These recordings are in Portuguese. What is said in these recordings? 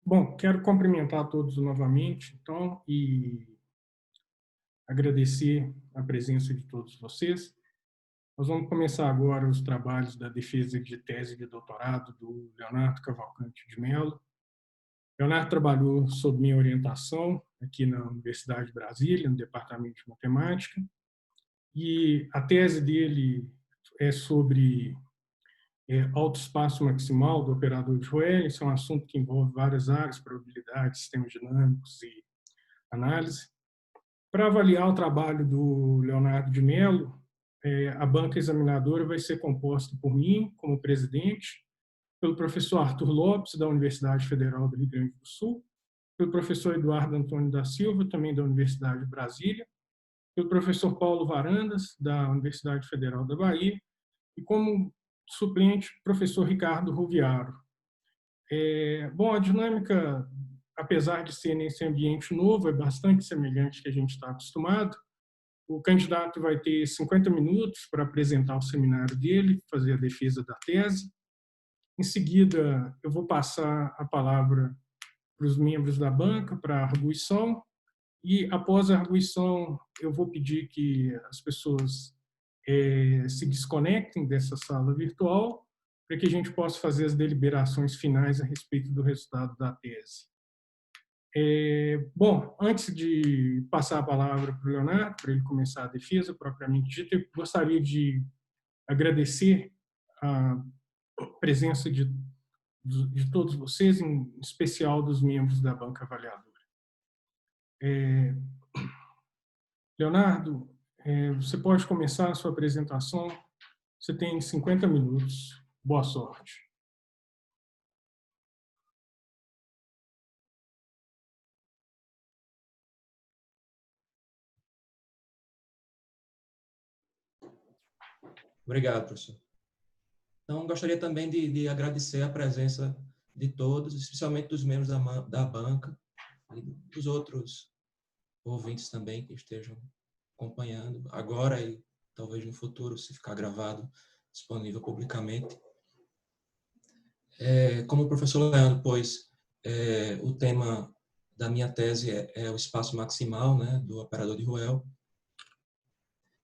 Bom, quero cumprimentar todos novamente, então, e agradecer a presença de todos vocês. Nós vamos começar agora os trabalhos da defesa de tese de doutorado do Leonardo Cavalcante de Mello. Leonardo trabalhou sob minha orientação aqui na Universidade de Brasília, no Departamento de Matemática, e a tese dele é sobre autoespaço maximal do operador de Wheeler. Isso é um assunto que envolve várias áreas, probabilidade, sistemas dinâmicos e análise. Para avaliar o trabalho do Leonardo de Mello, a banca examinadora vai ser composta por mim, como presidente, pelo professor Arthur Lopes, da Universidade Federal do Rio Grande do Sul, pelo professor Eduardo Antônio da Silva, também da Universidade de Brasília, pelo professor Paulo Varandas, da Universidade Federal da Bahia, e como suplente, professor Ricardo Ruviaro. Bom, a dinâmica, apesar de ser nesse ambiente novo, é bastante semelhante ao que a gente está acostumado. O candidato vai ter 50 minutos para apresentar o seminário dele, fazer a defesa da tese. Em seguida, eu vou passar a palavra para os membros da banca para a arguição, e após a arguição, eu vou pedir que as pessoas se desconectem dessa sala virtual para que a gente possa fazer as deliberações finais a respeito do resultado da tese. Bom, antes de passar a palavra para o Leonardo, para ele começar a defesa propriamente dita, eu gostaria de agradecer a presença de todos vocês, em especial dos membros da banca avaliadora. Leonardo, você pode começar a sua apresentação. Você tem 50 minutos. Boa sorte. Obrigado, professor. Então, gostaria também de agradecer a presença de todos, especialmente dos membros da banca e dos outros ouvintes também que estejam acompanhando agora e talvez no futuro, se ficar gravado, disponível publicamente. Como o professor Leandro pôs, o tema da minha tese é o espaço maximal, né, do operador de Wheel.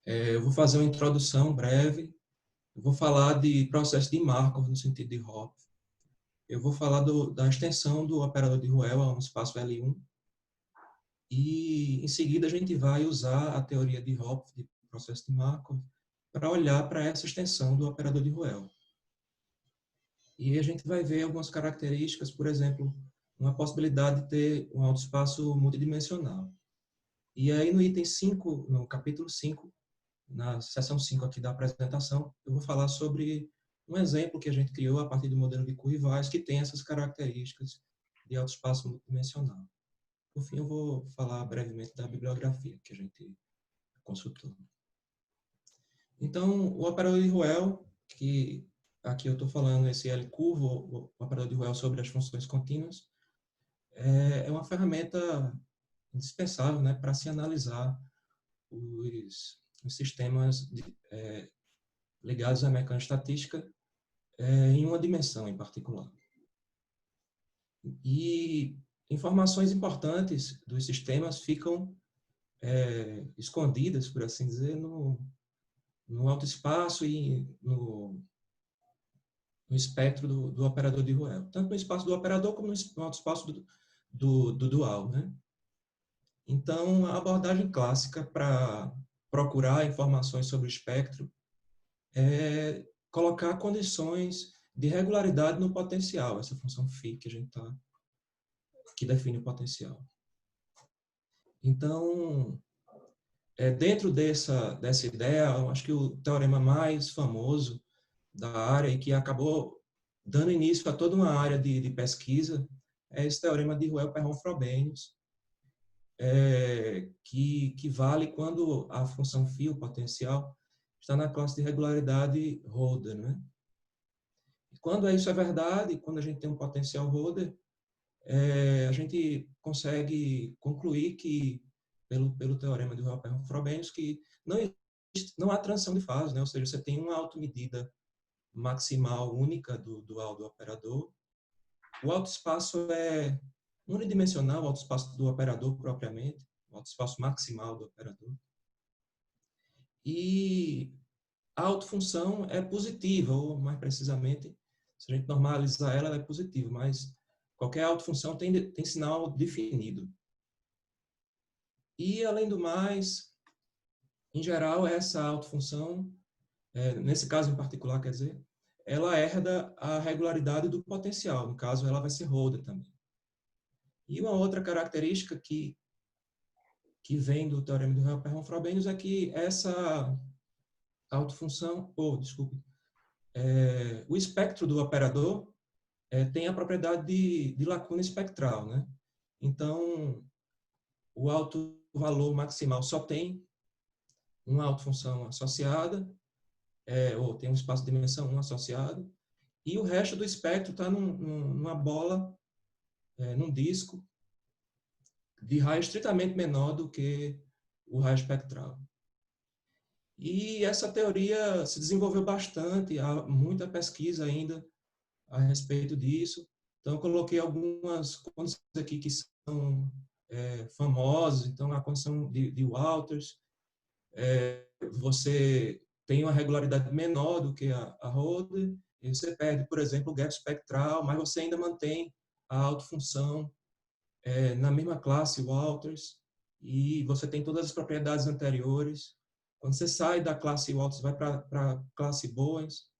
Eu vou fazer uma introdução breve. Eu vou falar de processo de Markov no sentido de Hopf. Eu vou falar da extensão do operador de Wheel a um espaço L1. E, em seguida, a gente vai usar a teoria de Hopf, de processo de Markov, para olhar para essa extensão do operador de Wheel. E a gente vai ver algumas características, por exemplo, uma possibilidade de ter um autoespaço multidimensional. E aí, no item 5, no capítulo 5, na seção 5 aqui da apresentação, eu vou falar sobre um exemplo que a gente criou a partir do modelo de Kurzweil, que tem essas características de autoespaço multidimensional. Por fim, eu vou falar brevemente da bibliografia que a gente consultou. Então, o operador de Wheel, que aqui eu estou falando esse L curvo, o operador de Wheel sobre as funções contínuas, é uma ferramenta indispensável, né, para se analisar os sistemas ligados à mecânica estatística em uma dimensão em particular. E informações importantes dos sistemas ficam escondidas, por assim dizer, no autoespaço e no espectro do operador de Wheel. Tanto no espaço do operador como no autoespaço do dual, né? Então, a abordagem clássica para procurar informações sobre o espectro é colocar condições de regularidade no potencial, essa função φ que define o potencial. Então, dentro dessa ideia, eu acho que o teorema mais famoso da área e que acabou dando início a toda uma área de pesquisa é esse teorema de Wheel-Perron-Frobenius, que vale quando a função φ, o potencial, está na classe de regularidade Holder, né? E quando isso é verdade, quando a gente tem um potencial Holder, a gente consegue concluir que, pelo teorema de Wheel-Perron-Frobenius, que não há transição de fase, né? Ou seja, você tem uma automedida maximal única do dual do operador, o autoespaço é unidimensional, o autoespaço do operador propriamente, o autoespaço maximal do operador. E a autofunção é positiva, ou mais precisamente, se a gente normalizar ela, ela é positiva, mas qualquer autofunção tem sinal definido. E, além do mais, em geral, essa autofunção, nesse caso em particular, quer dizer, ela herda a regularidade do potencial. No caso, ela vai ser holder também. E uma outra característica que vem do teorema do Perron-Frobenius é que essa autofunção, o espectro do operador tem a propriedade de lacuna espectral, né? Então, o alto valor maximal só tem uma autofunção associada, ou tem um espaço de dimensão 1 associado, e o resto do espectro está numa bola, num disco, de raio estritamente menor do que o raio espectral. E essa teoria se desenvolveu bastante, há muita pesquisa ainda a respeito disso. Então, eu coloquei algumas condições aqui que são famosas. Então, a condição de Walters, você tem uma regularidade menor do que a Holder, e você perde, por exemplo, o gap espectral, mas você ainda mantém a autofunção na mesma classe Walters, e você tem todas as propriedades anteriores. Quando você sai da classe Walters e vai para a classe Bowens,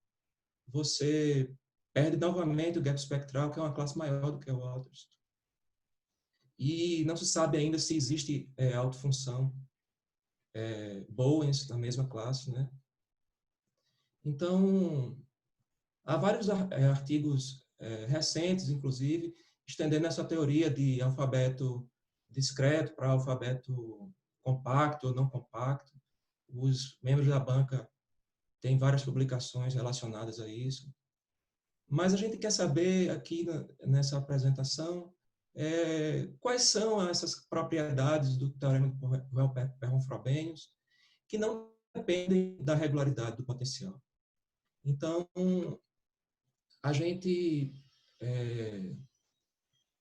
você perde novamente o gap espectral, que é uma classe maior do que o Walters. E não se sabe ainda se existe autofunção Bowens na mesma classe, né? Então, há vários artigos recentes, inclusive, estendendo essa teoria de alfabeto discreto para alfabeto compacto ou não compacto. Os membros da banca têm várias publicações relacionadas a isso. Mas a gente quer saber aqui nessa apresentação quais são essas propriedades do teorema de Perron-Frobenius que não dependem da regularidade do potencial. Então, a gente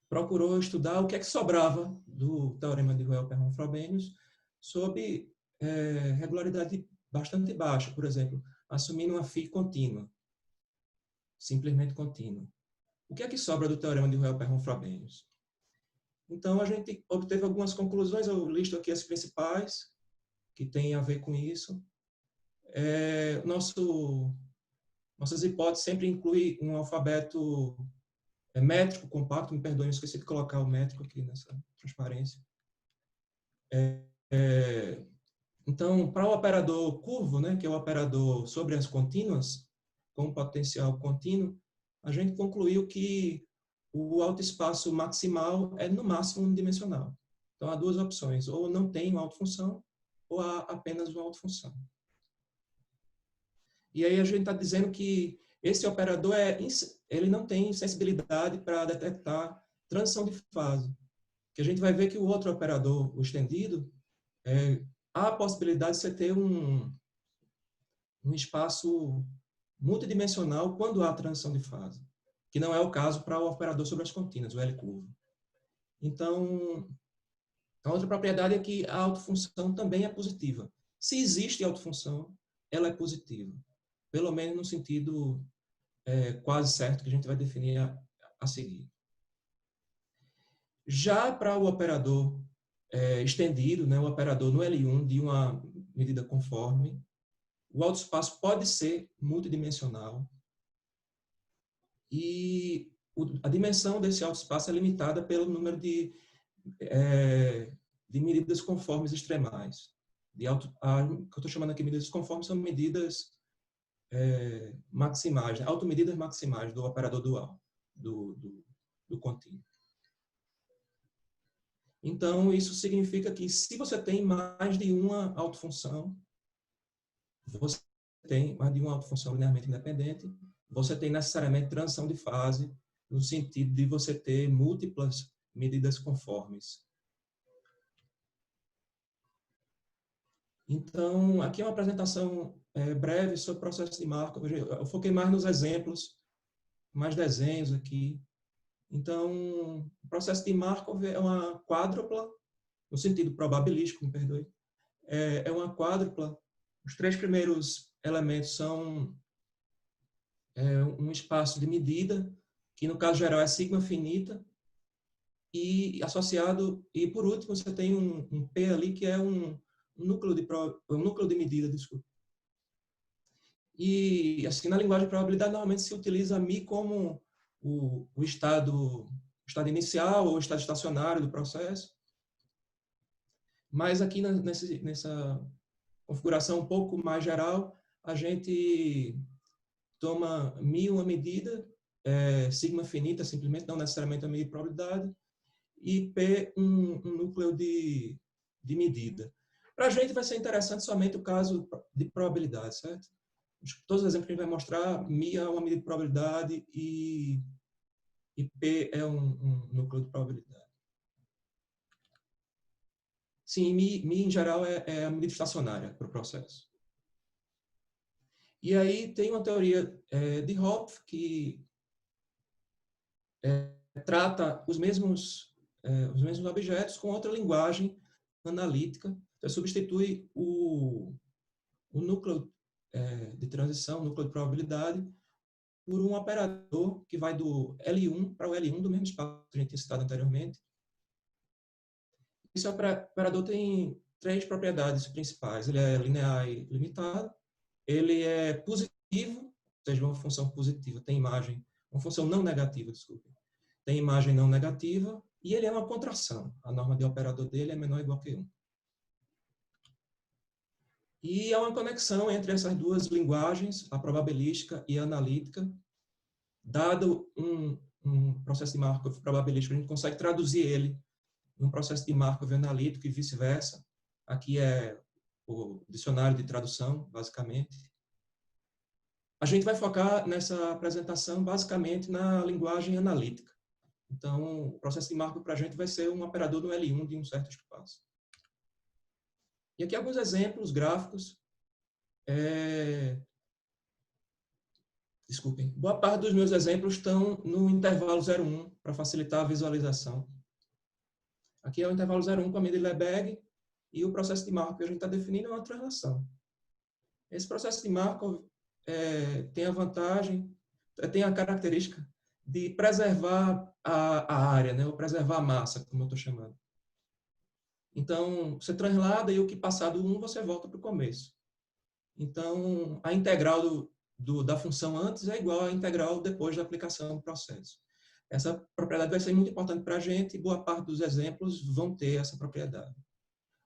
procurou estudar o que é que sobrava do teorema de Perron-Frobenius sob regularidade bastante baixa, por exemplo, assumindo uma φ contínua, simplesmente contínua. O que é que sobra do teorema de Perron-Frobenius? Então, a gente obteve algumas conclusões, eu listo aqui as principais, que têm a ver com isso. Nossas hipóteses sempre incluem um alfabeto métrico, compacto, me perdoem, eu esqueci de colocar o métrico aqui nessa transparência. Então, para o operador curvo, né, que é o operador sobre as contínuas, com potencial contínuo, a gente concluiu que o autoespaço maximal é, no máximo, unidimensional. Então, há duas opções, ou não tem uma autofunção, ou há apenas uma autofunção. E aí a gente está dizendo que esse operador ele não tem sensibilidade para detectar transição de fase. Que a gente vai ver que o outro operador, o estendido, há a possibilidade de você ter um espaço multidimensional quando há transição de fase, que não é o caso para o operador sobre as contínuas, o L-curvo. Então, a outra propriedade é que a autofunção também é positiva. Se existe autofunção, ela é positiva, pelo menos no sentido quase certo que a gente vai definir a seguir. Já para o operador estendido, né, o operador no L1 de uma medida conforme, o autoespaço pode ser multidimensional e a dimensão desse autoespaço é limitada pelo número de medidas conformes extremais. Que eu estou chamando aqui de medidas conformes são medidas maximais, né? Automedidas maximais do operador dual, do contínuo. Então, isso significa que se você tem mais de uma autofunção, você tem mais de uma autofunção linearmente independente, você tem necessariamente transição de fase, no sentido de você ter múltiplas medidas conformes. Então, aqui é uma apresentação breve sobre o processo de Markov. Eu foquei mais nos exemplos, mais desenhos aqui. Então, o processo de Markov é uma quádrupla, no sentido probabilístico, me perdoe, é uma quádrupla. Os 3 primeiros elementos são um espaço de medida, que no caso geral é sigma finita, e associado, e por último você tem um P ali que é um núcleo de medida, desculpa. E assim, na linguagem de probabilidade, normalmente se utiliza μ como o estado inicial ou o estado estacionário do processo. Mas aqui nessa configuração um pouco mais geral, a gente toma μ uma medida, sigma finita, simplesmente, não necessariamente a medida de probabilidade, e P um núcleo de medida. Para a gente vai ser interessante somente o caso de probabilidade, certo? Todos os exemplos que a gente vai mostrar, μ é uma medida de probabilidade e P é um núcleo de probabilidade. Sim, μ em geral é a medida estacionária para o processo. E aí tem uma teoria de Hopf que trata os mesmos objetos com outra linguagem analítica. Então, substitui o núcleo de transição, o núcleo de probabilidade, por um operador que vai do L1 para o L1 do mesmo espaço que a gente tinha citado anteriormente. Esse operador tem 3 propriedades principais. Ele é linear e limitado. Ele é positivo, ou seja, uma função positiva tem imagem, uma função não negativa, desculpe, tem imagem não negativa, e ele é uma contração. A norma de operador dele é menor ou igual que 1. E há uma conexão entre essas duas linguagens, a probabilística e a analítica. Dado um processo de Markov probabilístico, a gente consegue traduzir ele num processo de Markov analítico e vice-versa. Aqui é o dicionário de tradução, basicamente. A gente vai focar nessa apresentação basicamente na linguagem analítica. Então, o processo de Markov para a gente vai ser um operador do L1 de um certo espaço. E aqui alguns exemplos gráficos. Desculpem. Boa parte dos meus exemplos estão no intervalo 0,1 para facilitar a visualização. Aqui é o intervalo 0,1 com a medida de Lebesgue e o processo de Markov que a gente está definindo é uma translação. Esse processo de Markov tem a vantagem, tem a característica de preservar a área, né, ou preservar a massa, como eu estou chamando. Então, você translada e o que passar do 1, você volta para o começo. Então, a integral da função antes é igual à integral depois da aplicação do processo. Essa propriedade vai ser muito importante para a gente e boa parte dos exemplos vão ter essa propriedade.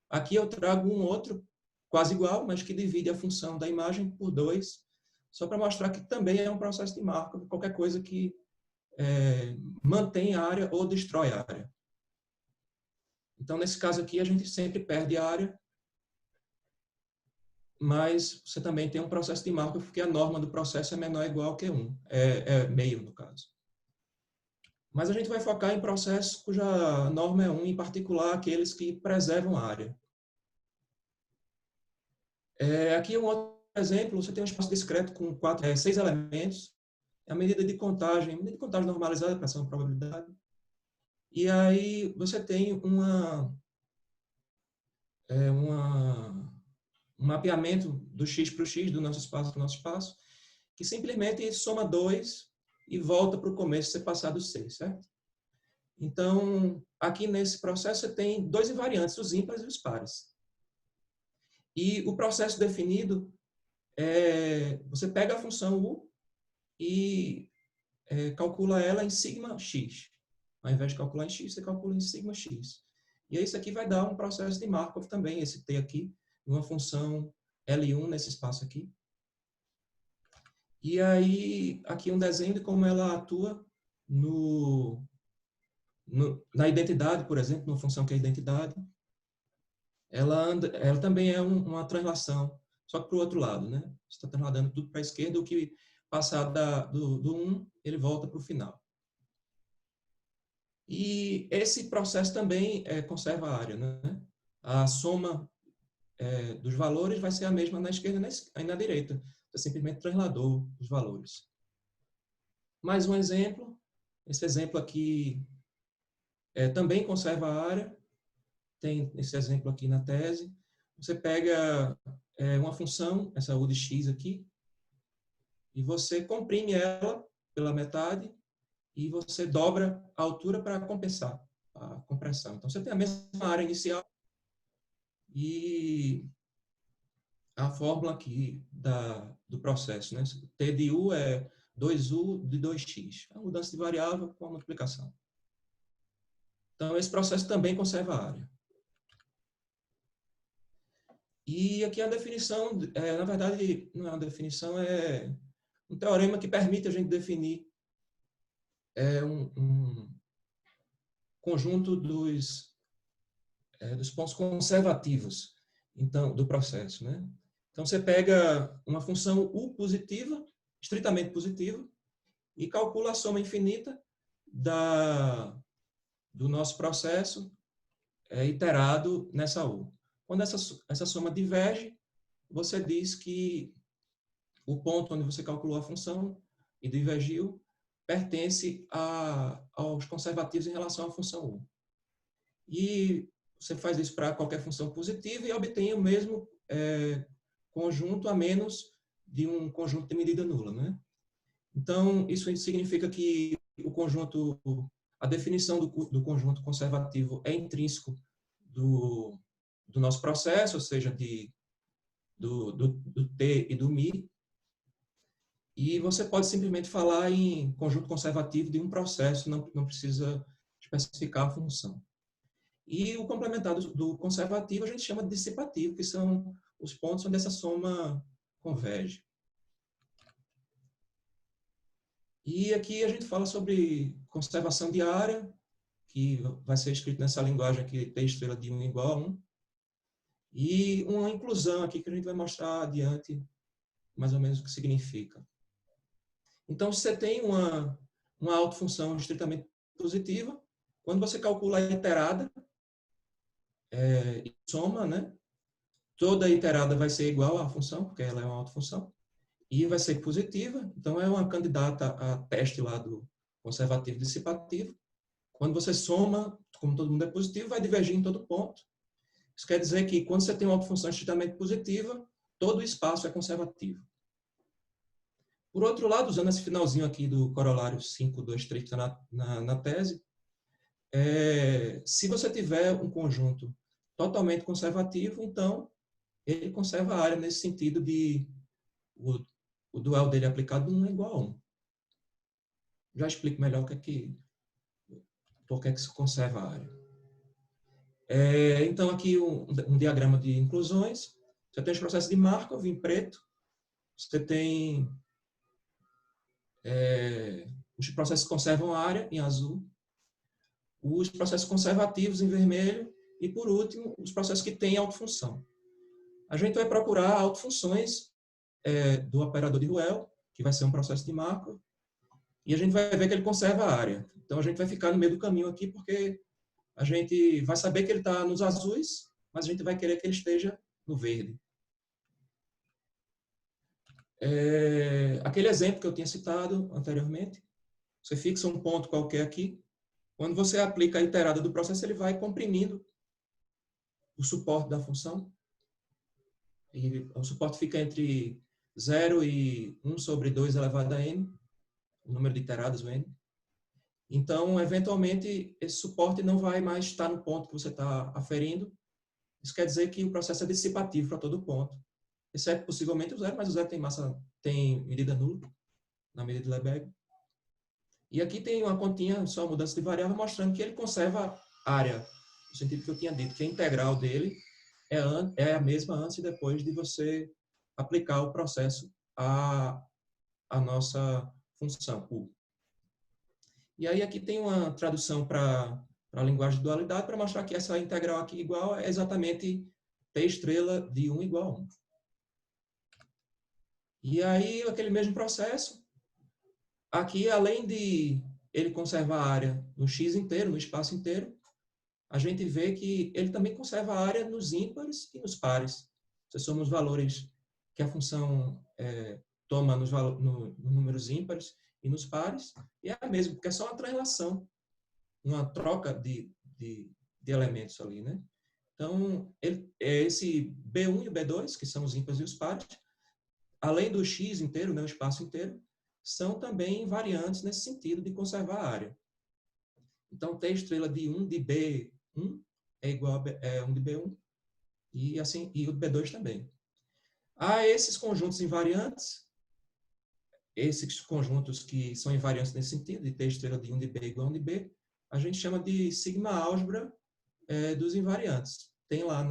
Aqui eu trago um outro quase igual, mas que divide a função da imagem por 2, só para mostrar que também é um processo de Markov, qualquer coisa que mantém a área ou destrói a área. Então, nesse caso aqui, a gente sempre perde a área, mas você também tem um processo de Markov porque a norma do processo é menor ou igual que 1, meio no caso. Mas a gente vai focar em processos cuja norma é 1, em particular aqueles que preservam a área. Aqui um outro exemplo, você tem um espaço discreto com 6 elementos, é a medida de contagem normalizada para essa probabilidade. E aí você tem um mapeamento do x para o x, do nosso espaço para o nosso espaço, que simplesmente soma 2 e volta para o começo, se passar do 6, certo? Então, aqui nesse processo você tem 2 invariantes, os ímpares e os pares. E o processo definido, você pega a função u e calcula ela em sigma x. Ao invés de calcular em x, você calcula em sigma x. E aí isso aqui vai dar um processo de Markov também, esse t aqui, uma função L1 nesse espaço aqui. E aí, aqui um desenho de como ela atua na identidade, por exemplo, numa função que é identidade. Ela também é uma translação, só que para o outro lado, né? Você está transladando tudo para a esquerda, o que passar do 1, ele volta para o final. E esse processo também conserva a área, né? A soma dos valores vai ser a mesma na esquerda e na direita. Você simplesmente trasladou os valores. Mais um exemplo. Esse exemplo aqui também conserva a área. Tem esse exemplo aqui na tese. Você pega uma função, essa U de x aqui, e você comprime ela pela metade e você dobra a altura para compensar a compressão. Então, você tem a mesma área inicial e a fórmula aqui do processo, né? T de U é 2U de 2x. A mudança de variável com a multiplicação. Então, esse processo também conserva a área. E aqui a definição, na verdade, não é uma definição, é um teorema que permite a gente definir um conjunto dos pontos conservativos então, do processo. Né? Então, você pega uma função U positiva, estritamente positiva, e calcula a soma infinita do nosso processo iterado nessa U. Quando essa soma diverge, você diz que o ponto onde você calculou a função e divergiu pertence aos conservativos em relação à função U. E você faz isso para qualquer função positiva e obtém o mesmo conjunto a menos de um conjunto de medida nula. Né? Então, isso significa que a definição do conjunto conservativo é intrínseco do nosso processo, ou seja, do T e do Mi, e você pode simplesmente falar em conjunto conservativo de um processo, não precisa especificar a função. E o complementar do conservativo a gente chama de dissipativo, que são os pontos onde essa soma converge. E aqui a gente fala sobre conservação de área, que vai ser escrito nessa linguagem aqui, T estrela de 1 igual a 1. E uma inclusão aqui que a gente vai mostrar adiante, mais ou menos o que significa. Então, se você tem uma autofunção estritamente positiva, quando você calcula a iterada e soma, né, toda iterada vai ser igual à função, porque ela é uma autofunção, e vai ser positiva, então é uma candidata a teste lá do conservativo dissipativo. Quando você soma, como todo mundo é positivo, vai divergir em todo ponto. Isso quer dizer que quando você tem uma autofunção estritamente positiva, todo o espaço é conservativo. Por outro lado, usando esse finalzinho aqui do corolário 523 que está na tese, se você tiver um conjunto totalmente conservativo, então ele conserva a área nesse sentido de o dual dele aplicado 1 é igual a 1. Já explico melhor por que isso conserva a área. Então, aqui um diagrama de inclusões. Você tem os processos de Markov em preto. Você tem os processos que conservam a área em azul. Os processos conservativos em vermelho. E, por último, os processos que têm autofunção. A gente vai procurar autofunções do operador de Ruel, que vai ser um processo de Markov, e a gente vai ver que ele conserva a área. Então, a gente vai ficar no meio do caminho aqui, porque a gente vai saber que ele está nos azuis, mas a gente vai querer que ele esteja no verde. Aquele exemplo que eu tinha citado anteriormente, você fixa um ponto qualquer aqui, quando você aplica a iterada do processo, ele vai comprimindo o suporte da função, e o suporte fica entre 0 e 1 sobre 2 elevado a n, o número de iteradas, o n. Então, eventualmente, esse suporte não vai mais estar no ponto que você está aferindo. Isso quer dizer que o processo é dissipativo para todo ponto, exceto possivelmente o zero, mas o zero tem medida nula, na medida de Lebesgue. E aqui tem uma continha, só mudança de variável, mostrando que ele conserva área, no sentido que eu tinha dito, que a integral dele é a mesma antes e depois de você aplicar o processo à nossa função, U. E aí aqui tem uma tradução para a linguagem de dualidade para mostrar que essa integral aqui igual é exatamente T estrela de 1 igual a 1. E aí aquele mesmo processo, aqui além de ele conservar a área no x inteiro, no espaço inteiro, a gente vê que ele também conserva a área nos ímpares e nos pares. Se somos os valores que a função toma nos números ímpares e nos pares, e é a mesma, porque é só uma translação, uma troca de elementos ali, né? Então, esse B1 e o B2, que são os ímpares e os pares, além do X inteiro, né, o espaço inteiro, são também variantes nesse sentido de conservar a área. Então, T estrela de 1 de B1 é igual a 1 de B1, e assim, e o de B2 também. Há esses conjuntos invariantes, esses conjuntos que são invariantes nesse sentido, de T estrela de 1 de B igual a 1 de B, a gente chama de sigma álgebra dos invariantes. Tem lá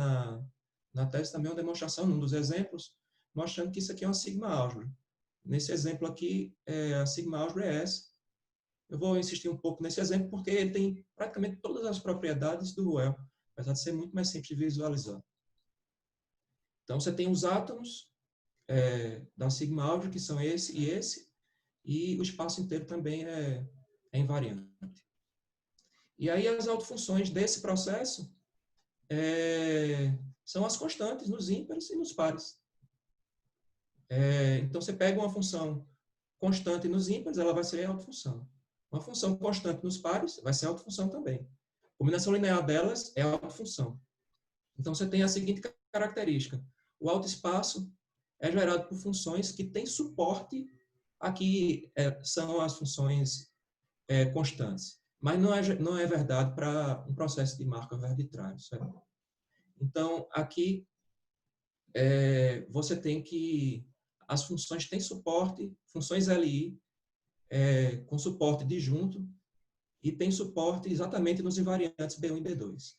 na tese também uma demonstração, num dos exemplos, mostrando que isso aqui é uma sigma álgebra. Nesse exemplo aqui, a sigma álgebra é essa. Eu vou insistir um pouco nesse exemplo porque ele tem praticamente todas as propriedades do Ruel, apesar de ser muito mais simples de visualizar. Então, você tem os átomos da sigma álgebra, que são esse, e o espaço inteiro também é invariante. E aí as autofunções desse processo são as constantes nos ímpares e nos pares. Então, você pega uma função constante nos ímpares, ela vai ser autofunção. Uma função constante nos pares vai ser autofunção também. A combinação linear delas é autofunção. Então, você tem a seguinte característica. O autoespaço é gerado por funções que têm suporte. Aqui são as funções constantes. Mas não é verdade para um processo de Markov arbitrário. Certo? Então, aqui você tem que as funções têm suporte, funções LI com suporte disjunto e tem suporte exatamente nos invariantes B1 e B2.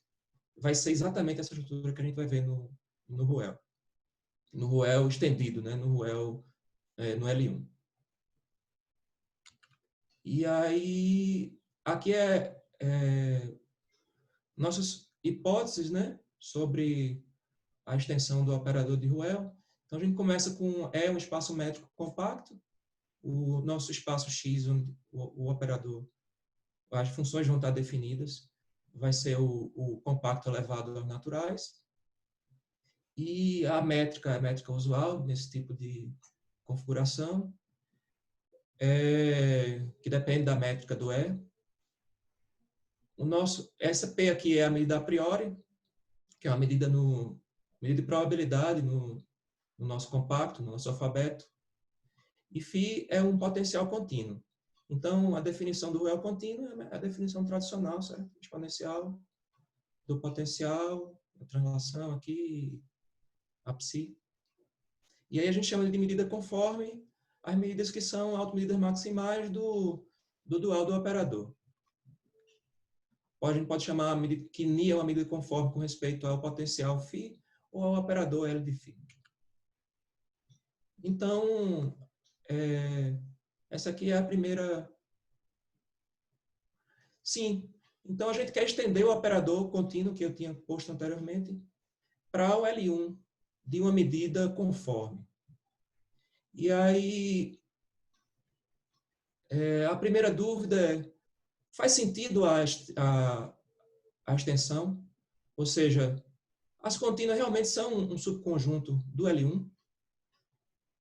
Vai ser exatamente essa estrutura que a gente vai ver no Ruel. No Ruel estendido, né? No Ruel no L1. E aí, aqui nossas hipóteses, né? Sobre a extensão do operador de Ruel. Então, a gente começa com um espaço métrico compacto, o nosso espaço X, onde o operador, as funções vão estar definidas, vai ser o compacto elevado aos naturais. E a métrica usual nesse tipo de configuração, que depende da métrica do E. Essa P aqui é a medida a priori, que é uma medida de probabilidade no nosso compacto, no nosso alfabeto. E φ é um potencial contínuo. Então, a definição do Ruel contínuo é a definição tradicional, certo? Exponencial do potencial, a translação aqui, a psi. E aí a gente chama de medida conforme as medidas que são automedidas maximais do dual do operador. A gente pode chamar a medida que Ni é uma medida conforme com respeito ao potencial φ ou ao operador L de φ. Então, essa aqui é a primeira. Sim. Então, a gente quer estender o operador contínuo que eu tinha posto anteriormente para o L1 de uma medida conforme. E aí, a primeira dúvida é, faz sentido a extensão? Ou seja, as contínuas realmente são um subconjunto do L1?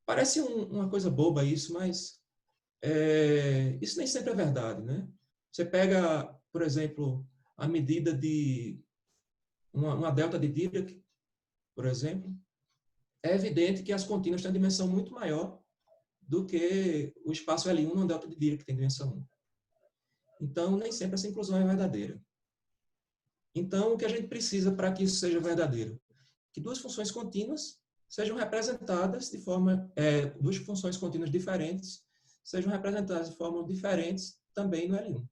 Parece uma coisa boba isso, mas isso nem sempre é verdade, né? Você pega, por exemplo, a medida de uma delta de Dirac, por exemplo, é evidente que as contínuas têm dimensão muito maior do que o espaço L1 numa delta de Dirac que tem dimensão 1. Então, nem sempre essa inclusão é verdadeira. Então, o que a gente precisa para que isso seja verdadeiro? Que duas funções contínuas sejam representadas de forma... duas funções contínuas diferentes sejam representadas de forma diferentes também no L1.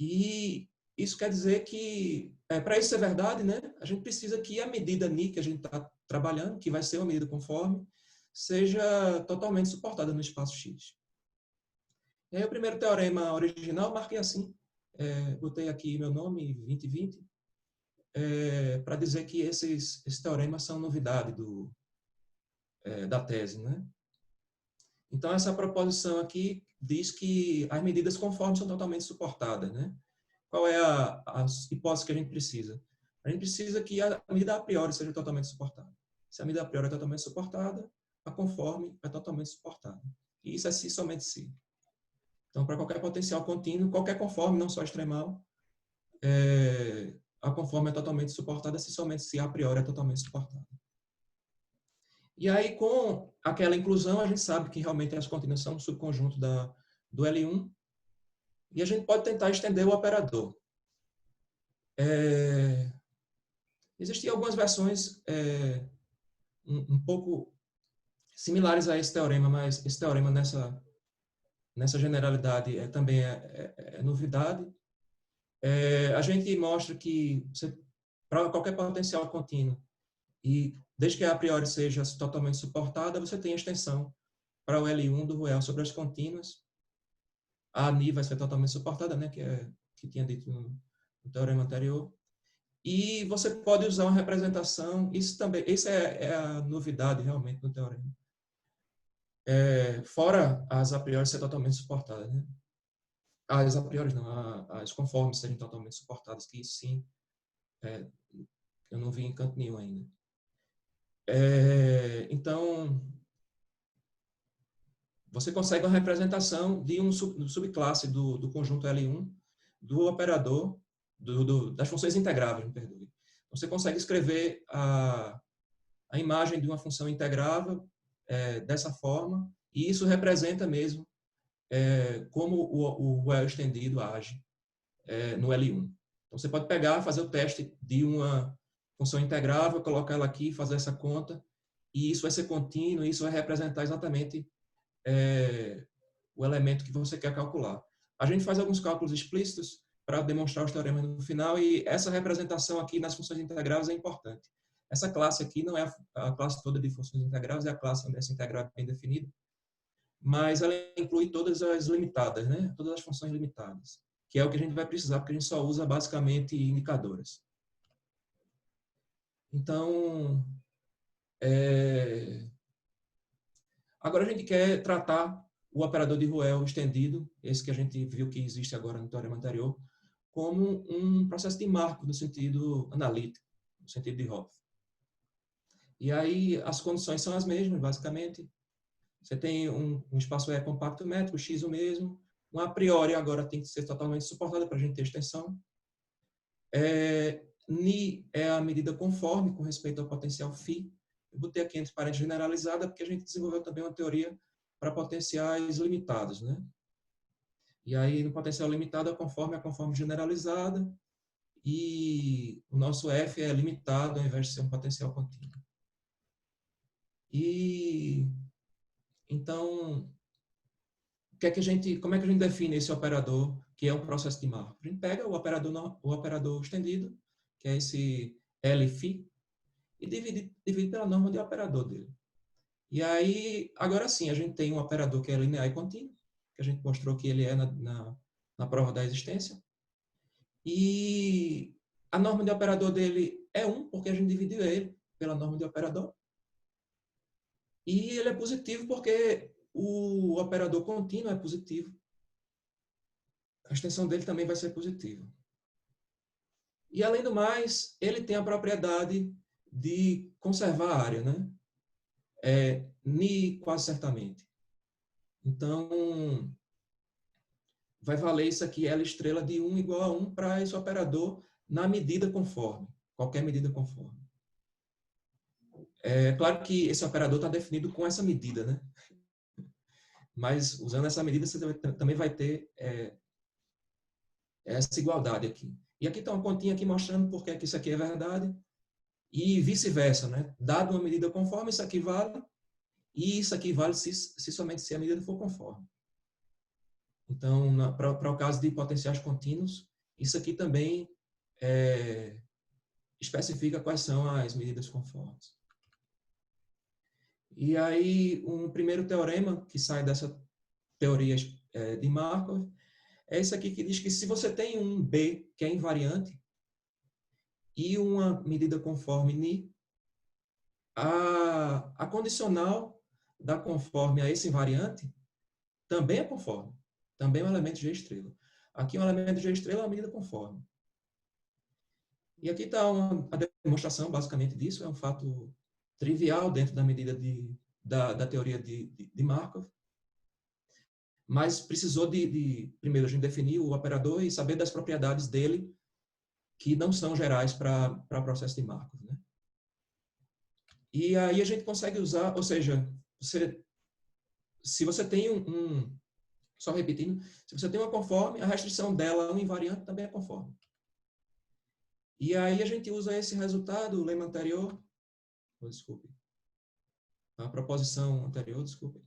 E isso quer dizer que, para isso ser verdade, né, a gente precisa que a medida Ni que a gente está trabalhando, que vai ser uma medida conforme, seja totalmente suportada no espaço X. E aí o primeiro teorema original marquei assim, botei aqui meu nome, 2020, para dizer que esses teoremas são novidade da tese, né? Então, essa proposição aqui diz que as medidas conformes são totalmente suportadas, né? Qual é a hipótese que a gente precisa? A gente precisa que a medida a priori seja totalmente suportada. Se a medida a priori é totalmente suportada, a conforme é totalmente suportada. e isso é si somente si. Então, para qualquer potencial contínuo, qualquer conforme, não só extremal, a conforme é totalmente suportada se somente si a priori é totalmente suportada. E aí, com aquela inclusão, a gente sabe que realmente as contínuas são um subconjunto do L1, e a gente pode tentar estender o operador. Existiam algumas versões um pouco similares a esse teorema, mas esse teorema nessa generalidade também é novidade. A gente mostra que para qualquer potencial contínuo, e desde que a priori seja totalmente suportada, você tem extensão para o L1 do Ruel sobre as contínuas. A ANI vai ser totalmente suportada, né, que tinha dito no teorema anterior. E você pode usar uma representação, isso é a novidade realmente no teorema. Fora as a priori ser totalmente suportadas, né? As a priori não, as conformes serem totalmente suportadas, que isso sim, eu não vi em canto nenhum ainda. Então, você consegue uma representação de um subclasse do conjunto L1 do operador, das funções integráveis, me perdoe. Você consegue escrever a imagem de uma função integrável dessa forma, e isso representa mesmo como o Ruel estendido age no L1. Então, você pode pegar, fazer o teste de uma função integrável, colocar ela aqui, fazer essa conta, e isso vai ser contínuo, e isso vai representar exatamente o elemento que você quer calcular. A gente faz alguns cálculos explícitos para demonstrar os teoremas no final, e essa representação aqui nas funções integráveis é importante. Essa classe aqui não é a classe toda de funções integráveis, é a classe onde essa integral é bem definida, mas ela inclui todas as limitadas, né? Todas as funções limitadas, que é o que a gente vai precisar, porque a gente só usa basicamente indicadoras. Então, agora a gente quer tratar o operador de Ruel estendido, esse que a gente viu que existe agora no teorema anterior, como um processo de Markov no sentido analítico, no sentido de Hopf. E aí as condições são as mesmas, basicamente. Você tem um espaço E compacto métrico, X o mesmo. Um a priori agora tem que ser totalmente suportada para a gente ter extensão. Ni é a medida conforme com respeito ao potencial φ. Eu botei aqui entre parênteses generalizada porque a gente desenvolveu também uma teoria para potenciais limitados, né? E aí no potencial limitado a conforme generalizada, e o nosso F é limitado ao invés de ser um potencial contínuo. E então, como é que a gente define esse operador que é um processo de Markov? A gente pega o operador estendido, que é esse L-φ, e divide pela norma de operador dele. E aí, agora sim, a gente tem um operador que é linear e contínuo, que a gente mostrou que ele é na prova da existência. E a norma de operador dele é 1, porque a gente dividiu ele pela norma de operador. E ele é positivo porque o operador contínuo é positivo. A extensão dele também vai ser positiva. E, além do mais, ele tem a propriedade de conservar a área, né? Ni quase certamente. Então, vai valer isso aqui, L estrela de 1 igual a 1 para esse operador na medida conforme, qualquer medida conforme. É claro que esse operador está definido com essa medida, né? Mas, usando essa medida, você também vai ter essa igualdade aqui. E aqui está uma continha aqui mostrando por que isso aqui é verdade, e vice-versa, né? Dado uma medida conforme, isso aqui vale, e isso aqui vale se somente se a medida for conforme. Então, para o caso de potenciais contínuos, isso aqui também especifica quais são as medidas conformes. E aí, um primeiro teorema que sai dessa teoria de Markov é esse aqui que diz que se você tem um B que é invariante e uma medida conforme Ni, a condicional da conforme a esse invariante também é conforme. Também é um elemento G estrela. Aqui um elemento G estrela é uma medida conforme. E aqui está a demonstração basicamente disso, é um fato trivial dentro da medida da teoria de Markov. mas precisou primeiro a gente definir o operador e saber das propriedades dele que não são gerais para processo de Markov, né? E aí a gente consegue usar, ou seja, se você tem só repetindo, se você tem uma conforme, a restrição dela a um invariante também é conforme. E aí a gente usa esse resultado, o lema anterior, desculpe, a proposição anterior, desculpe,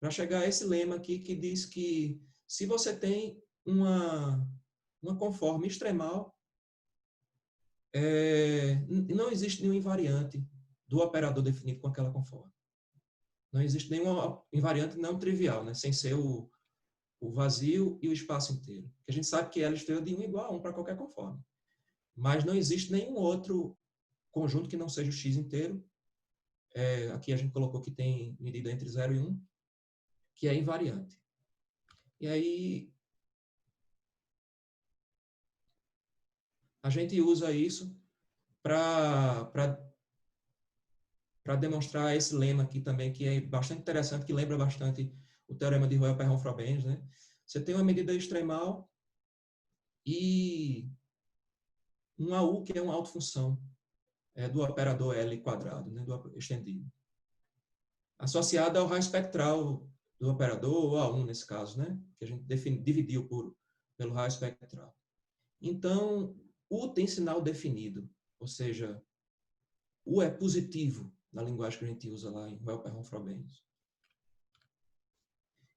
para chegar a esse lema aqui que diz que se você tem uma conforme extremal, não existe nenhum invariante do operador definido com aquela conforme. Não existe nenhum invariante não trivial, né? Sem ser o vazio e o espaço inteiro. Porque a gente sabe que L estrela de 1 igual a 1 para qualquer conforme. Mas não existe nenhum outro conjunto que não seja o X inteiro. Aqui a gente colocou que tem medida entre 0 e 1, que é invariante. E aí a gente usa isso para demonstrar esse lema aqui também, que é bastante interessante, que lembra bastante o teorema de Roel-Perron-Frobenius, né? Você tem uma medida extremal e um AU, que é uma autofunção do operador L quadrado, né, do estendido, associada ao raio espectral do operador, ou A1 nesse caso, né, que a gente dividiu pelo raio espectral. Então, U tem sinal definido, ou seja, U é positivo na linguagem que a gente usa lá em Roel-Perron-Frobenius.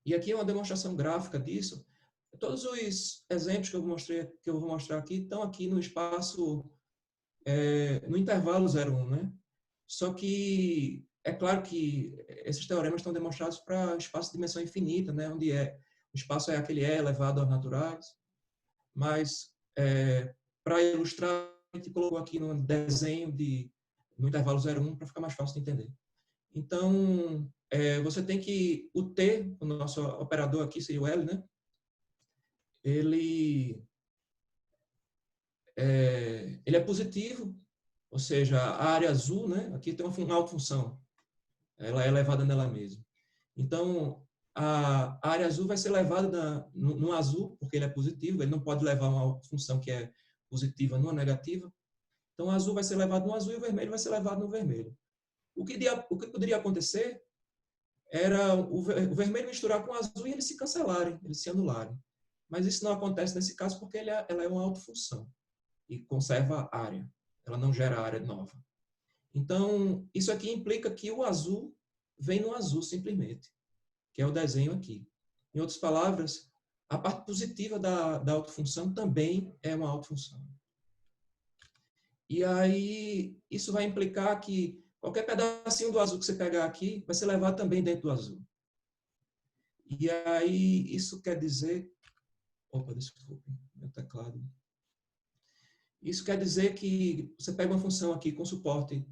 E aqui é uma demonstração gráfica disso. Todos os exemplos que eu vou mostrar aqui estão aqui no espaço, no intervalo 0,1, né? Só que é claro que esses teoremas estão demonstrados para espaço de dimensão infinita, né? Onde o espaço é aquele E elevado aos naturais. Mas, para ilustrar, a gente colocou aqui no desenho no intervalo 0,1 para ficar mais fácil de entender. Então, você tem que o T, o nosso operador aqui seria o L, né? Ele é positivo, ou seja, a área azul, né? Aqui tem uma autofunção, ela é elevada nela mesma. Então, a área azul vai ser levada no azul, porque ele é positivo, ele não pode levar uma função que é positiva numa negativa. Então, o azul vai ser levado no azul e o vermelho vai ser levado no vermelho. O que poderia acontecer era o vermelho misturar com o azul e eles se cancelarem, eles se anularem. Mas isso não acontece nesse caso porque ela é uma autofunção e conserva a área. Ela não gera área nova. Então, isso aqui implica que o azul vem no azul simplesmente, que é o desenho aqui. Em outras palavras, a parte positiva da autofunção também é uma autofunção. E aí, isso vai implicar que qualquer pedacinho do azul que você pegar aqui vai ser levado também dentro do azul. E aí, isso quer dizer... Opa, desculpe, meu teclado. Isso quer dizer que você pega uma função aqui com suporte,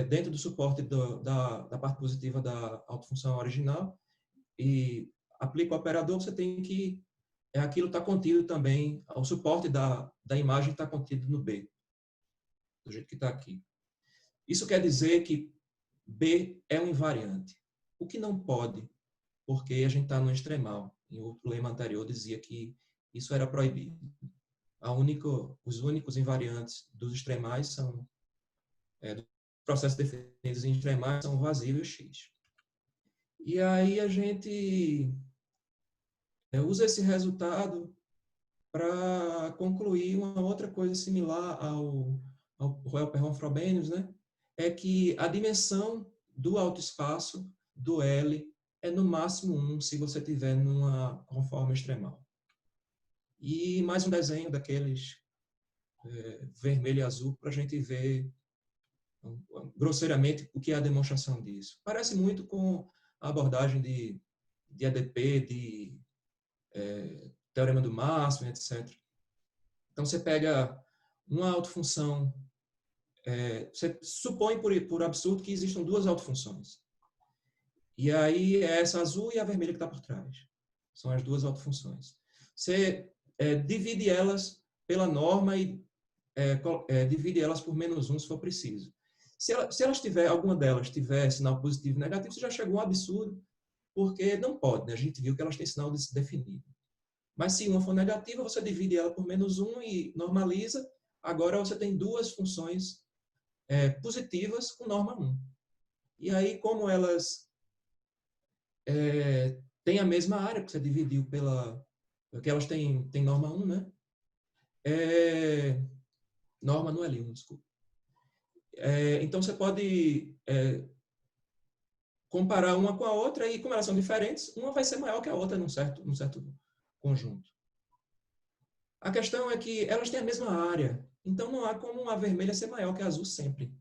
dentro do suporte da parte positiva da autofunção original, e aplica o operador, você tem que... aquilo está contido também, o suporte da imagem está contido no B, do jeito que está aqui. Isso quer dizer que B é um invariante, o que não pode, porque a gente está no extremal. E o lema anterior dizia que isso era proibido. Os únicos invariantes dos extremais são, dos processos definidos em extremais, são o vazio e o X. E aí a gente usa esse resultado para concluir uma outra coisa similar ao Roel-Perron-Frobenius, né? É que a dimensão do autoespaço do L é no máximo 1 se você tiver numa conforme extremal. E mais um desenho daqueles vermelho e azul para a gente ver grosseiramente o que é a demonstração disso. Parece muito com a abordagem de ADP, de teorema do máximo, etc. Então, você pega uma autofunção, você supõe por absurdo que existam duas autofunções. E aí é essa azul e a vermelha que está por trás. São as duas autofunções. Você divide elas pela norma e divide elas por -1 se for preciso. Se alguma delas tiver sinal positivo e negativo, você já chegou a um absurdo, porque não pode, né? A gente viu que elas têm sinal definido. Mas se uma for negativa, você divide ela por -1 e normaliza. Agora você tem duas funções positivas com norma 1. E aí, como elas têm a mesma área, porque você dividiu porque elas têm norma 1, né? Norma no L1, desculpa. Então, você pode comparar uma com a outra e, como elas são diferentes, uma vai ser maior que a outra num certo conjunto. A questão é que elas têm a mesma área, então não há como a vermelha ser maior que a azul sempre.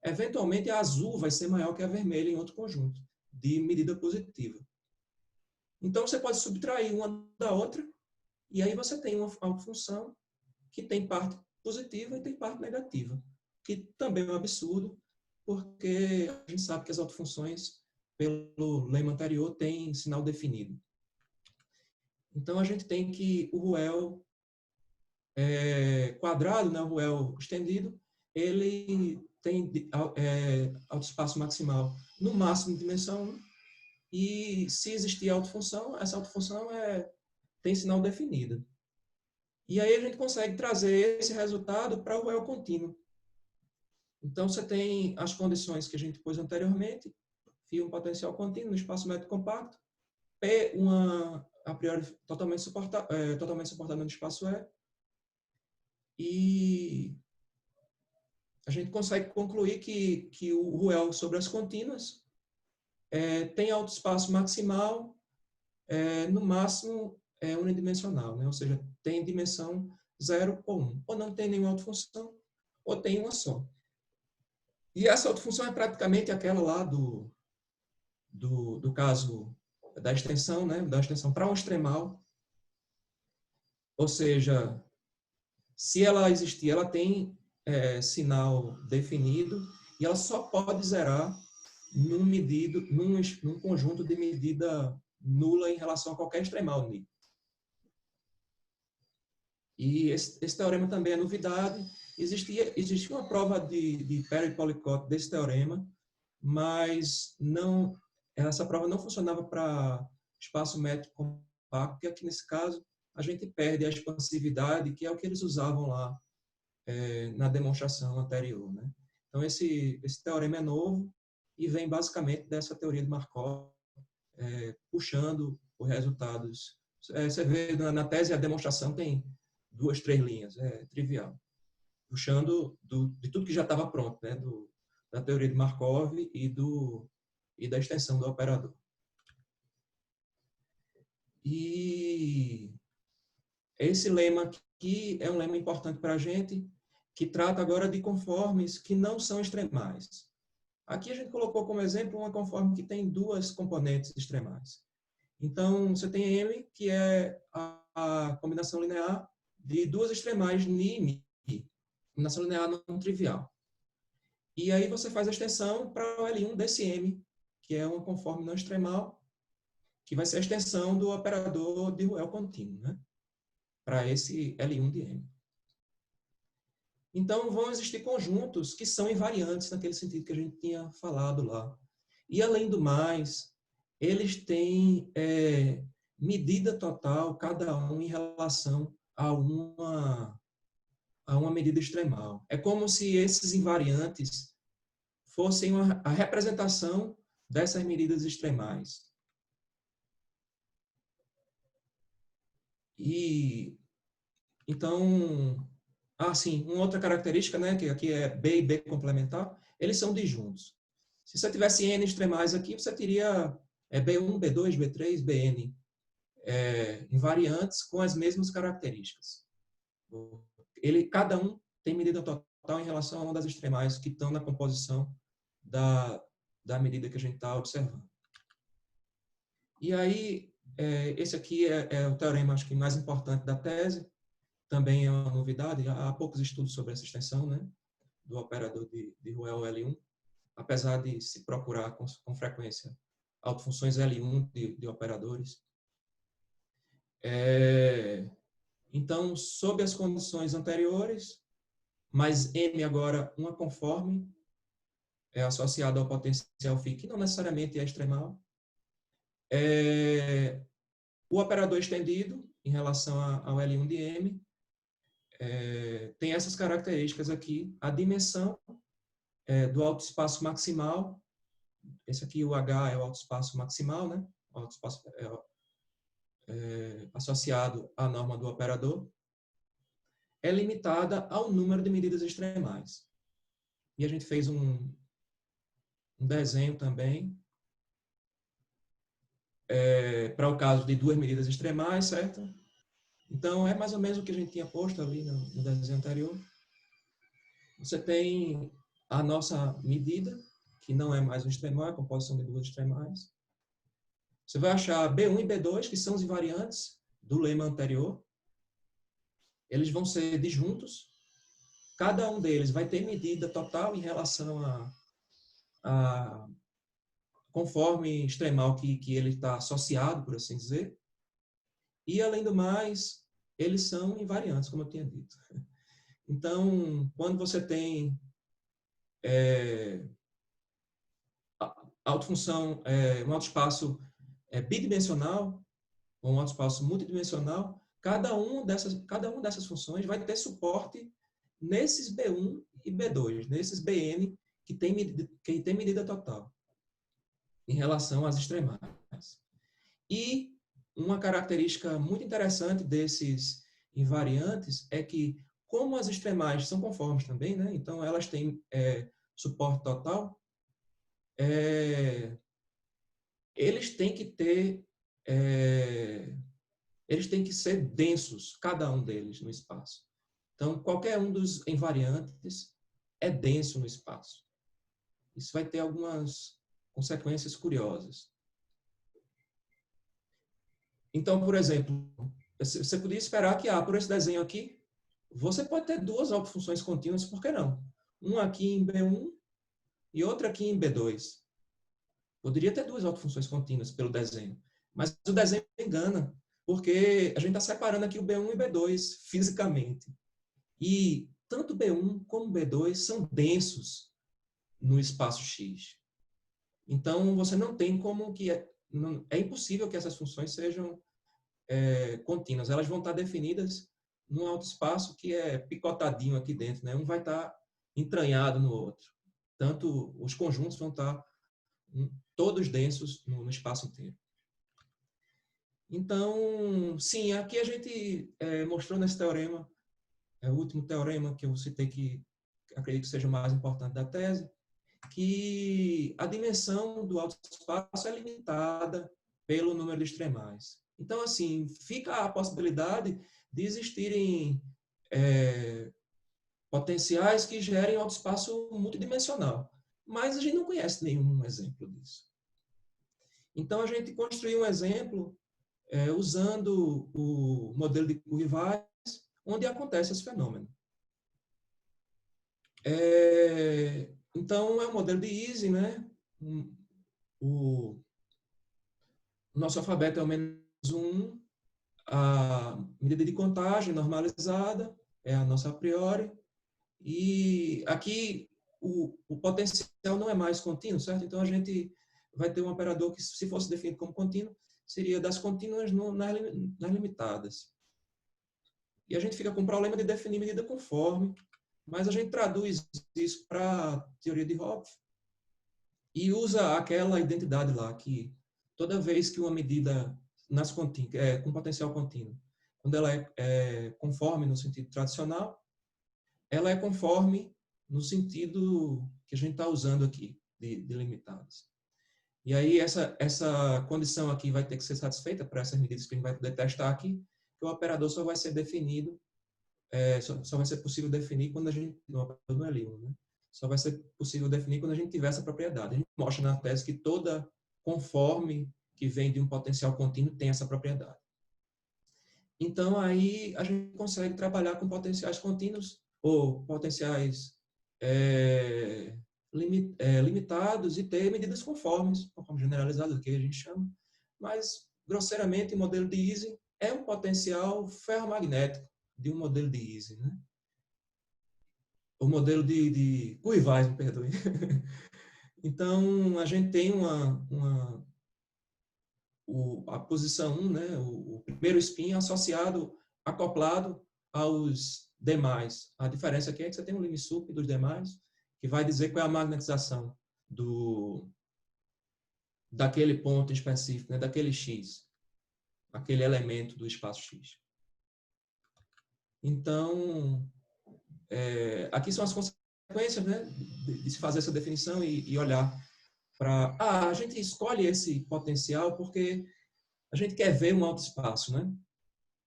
Eventualmente, a azul vai ser maior que a vermelha em outro conjunto, de medida positiva. Então, você pode subtrair uma da outra, e aí você tem uma função que tem parte positiva e tem parte negativa, que também é um absurdo, porque a gente sabe que as autofunções, pelo lema anterior, têm sinal definido. Então, a gente tem que o Ruel quadrado, né, o Ruel estendido, ele tem autoespaço maximal no máximo de dimensão 1, e se existir autofunção, essa autofunção tem sinal definido. E aí a gente consegue trazer esse resultado para o Ruel contínuo. Então, você tem as condições que a gente pôs anteriormente, φ um potencial contínuo no espaço métrico compacto, P a priori totalmente suportado no espaço E, e a gente consegue concluir que o Ruel sobre as contínuas tem autoespaço maximal, no máximo unidimensional, né? Ou seja, tem dimensão 0 ou 1. Ou não tem nenhuma autofunção, ou tem uma só. E essa autofunção é praticamente aquela lá do caso da extensão, né? Da extensão para um extremal. Ou seja, se ela existir, ela tem sinal definido e ela só pode zerar num conjunto de medida nula em relação a qualquer extremal NI. E esse teorema também é novidade. Existia uma prova de Perry-Policott desse teorema, mas essa prova não funcionava para espaço métrico compacto, porque aqui nesse caso a gente perde a expansividade, que é o que eles usavam lá na demonstração anterior, né? Então esse teorema é novo e vem basicamente dessa teoria de Markov, puxando os resultados. Você vê na tese a demonstração tem 2, 3 linhas, é trivial, puxando de tudo que já estava pronto, né? Da teoria de Markov e da extensão do operador. E esse lema aqui é um lema importante para a gente, que trata agora de conformes que não são extremais. Aqui a gente colocou como exemplo uma conforme que tem duas componentes extremais. Então, você tem M, que é a combinação linear de duas extremais Ni e Mi. Combinação linear não trivial. E aí você faz a extensão para o L1 desse M, que é uma conforme não extremal, que vai ser a extensão do operador de Ruel contínuo, né? Para esse L1 de M. Então, vão existir conjuntos que são invariantes naquele sentido que a gente tinha falado lá. E, além do mais, eles têm medida total, cada um em relação a uma medida extremal. É como se esses invariantes fossem a representação dessas medidas extremais. E, então, sim, uma outra característica, né, que aqui é B e B complementar, eles são disjuntos. Se você tivesse N extremais aqui, você teria B1, B2, B3, Bn invariantes com as mesmas características. Cada um tem medida total em relação a uma das extremais que estão na composição da medida que a gente está observando. E aí, esse aqui é o teorema, acho que mais importante da tese, também é uma novidade, há poucos estudos sobre essa extensão, né, do operador de Ruel L1, apesar de se procurar com frequência autofunções L1 de operadores. Então, sob as condições anteriores, mais M agora uma conforme, associada ao potencial φ, que não necessariamente é extremal, O operador estendido, em relação ao L1 de M, tem essas características aqui. A dimensão do autoespaço maximal, esse aqui, o H, é o autoespaço maximal, né? O autoespaço associado à norma do operador, é limitada ao número de medidas extremais. E a gente fez um desenho também para o caso de 2 medidas extremais, certo? Então, é mais ou menos o que a gente tinha posto ali no desenho anterior. Você tem a nossa medida, que não é mais um extremal, é a composição de 2 extremais. Você vai achar B1 e B2, que são os invariantes do lema anterior. Eles vão ser disjuntos. Cada um deles vai ter medida total em relação a conforme extremal que ele está associado, por assim dizer. E, além do mais, eles são invariantes, como eu tinha dito. Então, quando você tem autofunção, um autoespaço bidimensional, ou um autoespaço multidimensional, cada uma dessas funções vai ter suporte nesses B1 e B2, nesses Bn que tem medida total em relação às extremais. E uma característica muito interessante desses invariantes é que, como as extremais são conformes também, né? Então elas têm suporte total, eles têm que ter, eles têm que ser densos, cada um deles no espaço. Então, qualquer um dos invariantes é denso no espaço. Isso vai ter algumas consequências curiosas. Então, por exemplo, você podia esperar que, por esse desenho aqui, você pode ter 2 autofunções contínuas, por que não? Uma aqui em B1 e outra aqui em B2. Poderia ter 2 autofunções contínuas pelo desenho, mas o desenho engana, porque a gente está separando aqui o B1 e o B2 fisicamente. E tanto B1 como B2 são densos no espaço X. Então, você não tem como que... É impossível que essas funções sejam contínuas. Elas vão estar definidas num autoespaço que é picotadinho aqui dentro, né? Um vai estar entranhado no outro. Tanto os conjuntos vão estar todos densos no espaço inteiro. Então, sim, aqui a gente mostrou nesse teorema, o último teorema que eu citei, que acredito que seja o mais importante da tese, que a dimensão do autoespaço é limitada pelo número de extremais. Então, assim, fica a possibilidade de existirem potenciais que gerem autoespaço multidimensional. Mas a gente não conhece nenhum exemplo disso. Então, a gente construiu um exemplo usando o modelo de Kurzweil, onde acontece esse fenômeno. Então, é um modelo de Ising, né? O nosso alfabeto é o -1, a medida de contagem normalizada é a nossa a priori, e aqui o potencial não é mais contínuo, certo? Então, a gente vai ter um operador que, se fosse definido como contínuo, seria das contínuas nas limitadas. E a gente fica com o problema de definir medida conforme, mas a gente traduz isso para a teoria de Hopf e usa aquela identidade lá, que toda vez que uma medida com potencial contínuo, quando ela é conforme no sentido tradicional, ela é conforme no sentido que a gente está usando aqui, de limitadas. E aí essa condição aqui vai ter que ser satisfeita para essas medidas que a gente vai poder testar aqui, que o operador só vai ser definido, só vai ser possível definir quando a gente, no operador no L1, né? Só vai ser possível definir quando a gente tiver essa propriedade. A gente mostra na tese que toda conforme que vem de um potencial contínuo tem essa propriedade. Então, aí a gente consegue trabalhar com potenciais contínuos ou potenciais limitados e ter medidas conformes generalizadas, que a gente chama. Mas, grosseiramente, o modelo de Ising é um potencial ferromagnético de um modelo de Ising, né? O modelo de Kurzweil, me perdoe. Então, a gente tem uma a posição 1, né, o primeiro spin associado, acoplado aos demais. A diferença aqui é que você tem um lim sup dos demais, que vai dizer qual é a magnetização daquele ponto específico, né, daquele X, aquele elemento do espaço X. Então, aqui são as consequências, né, de se fazer essa definição e olhar para... a gente escolhe esse potencial porque a gente quer ver um alto espaço, né?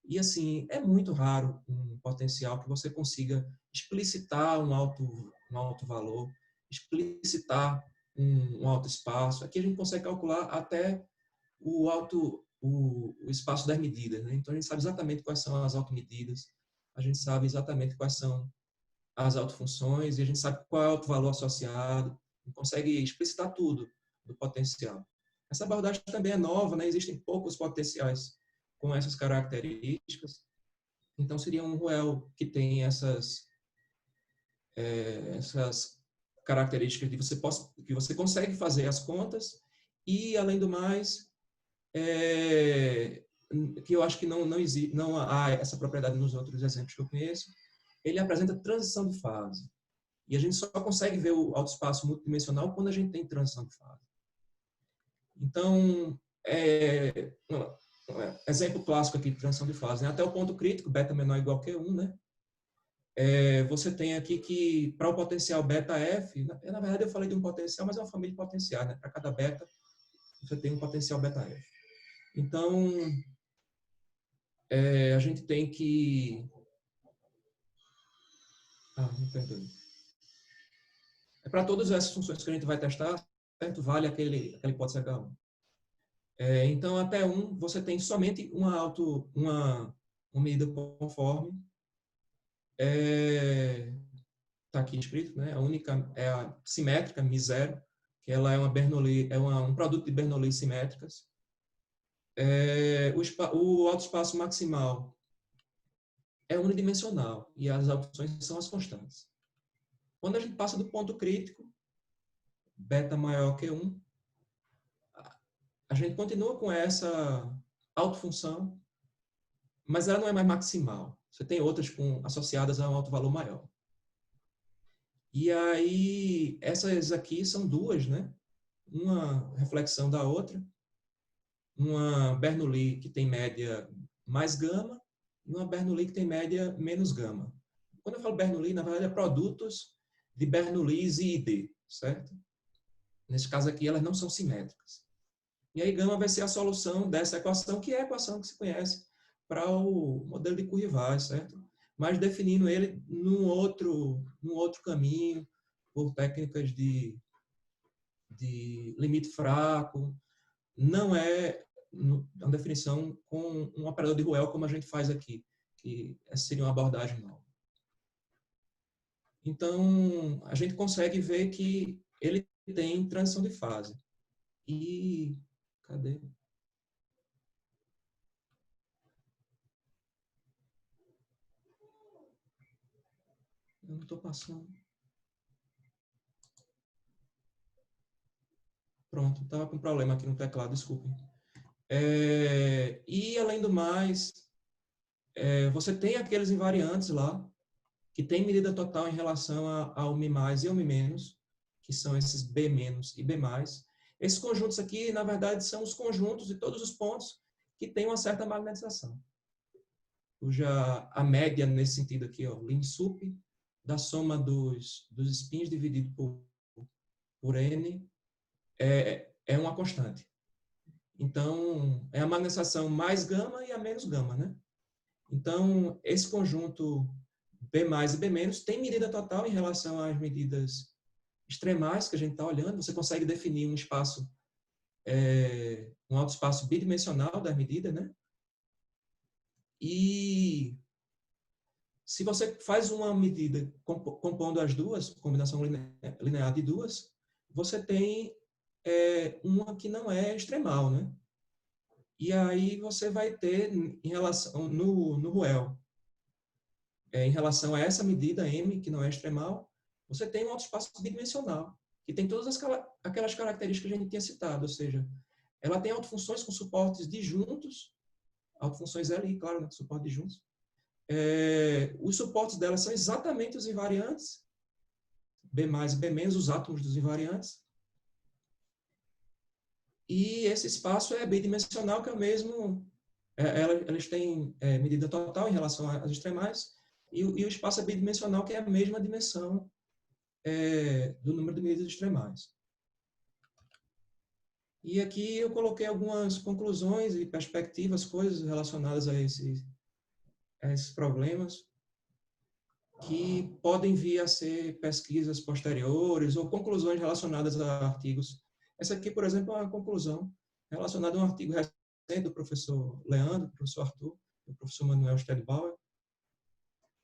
E, assim, é muito raro um potencial que você consiga explicitar um alto valor, explicitar um alto espaço. Aqui a gente consegue calcular até o espaço das medidas, né? Então, a gente sabe exatamente quais são as automedidas, a gente sabe exatamente quais são as autofunções, e a gente sabe qual é o alto valor associado, a gente consegue explicitar tudo do potencial. Essa abordagem também é nova, né? Existem poucos potenciais com essas características. Então, seria um RUEL que tem essas características de que você consegue fazer as contas e, além do mais, que eu acho que não há essa propriedade nos outros exemplos que eu conheço, ele apresenta transição de fase. E a gente só consegue ver o alto espaço multidimensional quando a gente tem transição de fase. Então, exemplo clássico aqui de transição de fase, né? Até o ponto crítico, beta menor ou igual que 1, né? Você tem aqui que, para o potencial beta F, na verdade eu falei de um potencial, mas é uma família de potenciais, né? Para cada beta, você tem um potencial beta F. Então, a gente tem que... me perdoe. Para todas essas funções que a gente vai testar, certo? Vale aquela hipótese H1. Então, até 1, você tem somente uma medida conforme. Está aqui escrito, né? A única é a simétrica, μ0, que ela é uma Bernoulli, um produto de Bernoulli simétricas. O alto espaço maximal é unidimensional e as opções são as constantes. Quando a gente passa do ponto crítico, beta maior que 1, a gente continua com essa autofunção, mas ela não é mais maximal. Você tem outras associadas a um alto valor maior. E aí, essas aqui são duas, né? Uma reflexão da outra. Uma Bernoulli que tem média mais gama e uma Bernoulli que tem média menos gama. Quando eu falo Bernoulli, na verdade, é produtos de Bernoullis e ID, certo? Nesse caso aqui, elas não são simétricas. E aí, gama vai ser a solução dessa equação, que é a equação que se conhece para o modelo de Courrivat, certo? Mas definindo ele num outro caminho, por técnicas de limite fraco. Não é uma definição com um operador de RUEL como a gente faz aqui, que essa seria uma abordagem nova. Então, a gente consegue ver que ele tem transição de fase. E... cadê? Eu não estou passando. Pronto, estava com problema aqui no teclado, desculpem. E, além do mais, você tem aqueles invariantes lá, que tem medida total em relação ao Mi mais e ao Mi menos, que são esses B menos e B mais. Esses conjuntos aqui, na verdade, são os conjuntos de todos os pontos que têm uma certa magnetização. Cuja a média, nesse sentido aqui, ó, lim sup, da soma dos spins dividido por N, é uma constante. Então, é a magnetização mais gama e a menos gama, né? Então, esse conjunto B mais e B menos tem medida total em relação às medidas extremais que a gente está olhando. Você consegue definir um espaço, um alto espaço bidimensional das medidas, né? E se você faz uma medida compondo as duas, combinação linear de duas, você tem uma que não é extremal, né? E aí você vai ter, em relação no RUEL, em relação a essa medida M, que não é extremal, você tem um alto espaço bidimensional, que tem todas aquelas características que a gente tinha citado, ou seja, ela tem autofunções com suportes disjuntos, autofunções LI, claro, né, suporte disjuntos. Os suportes dela são exatamente os invariantes, B mais e B menos, os átomos dos invariantes. E esse espaço é bidimensional, que é o mesmo, elas têm medida total em relação às extremais, e o espaço é bidimensional, que é a mesma dimensão do número de medidas extremais. E aqui eu coloquei algumas conclusões e perspectivas, coisas relacionadas a esses problemas, que podem vir a ser pesquisas posteriores ou conclusões relacionadas a artigos. Essa aqui, por exemplo, é uma conclusão relacionada a um artigo recente do professor Leandro, do professor Arthur, do professor Manuel Stedbauer.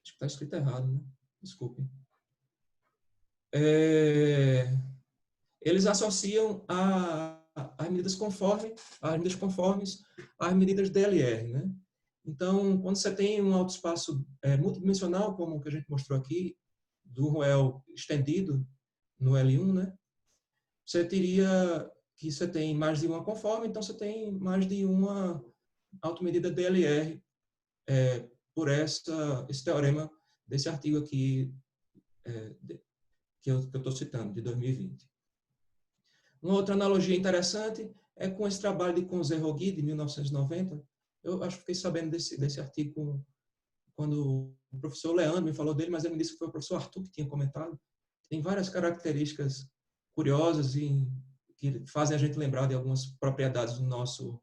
Acho que está escrito errado, né? Desculpem. Eles associam as medidas conformes às medidas DLR, né? Então, quando você tem um autoespaço multidimensional, como o que a gente mostrou aqui, do Ruel estendido no L1, né? Você teria que você tem mais de uma conforme, então você tem mais de uma automedida DLR por esse teorema desse artigo aqui que eu estou citando, de 2020. Uma outra analogia interessante é com esse trabalho de Conze-Rogui, de 1990. Eu acho que fiquei sabendo desse artigo quando o professor Leandro me falou dele, mas ele me disse que foi o professor Arthur que tinha comentado. Tem várias características curiosas que fazem a gente lembrar de algumas propriedades do nosso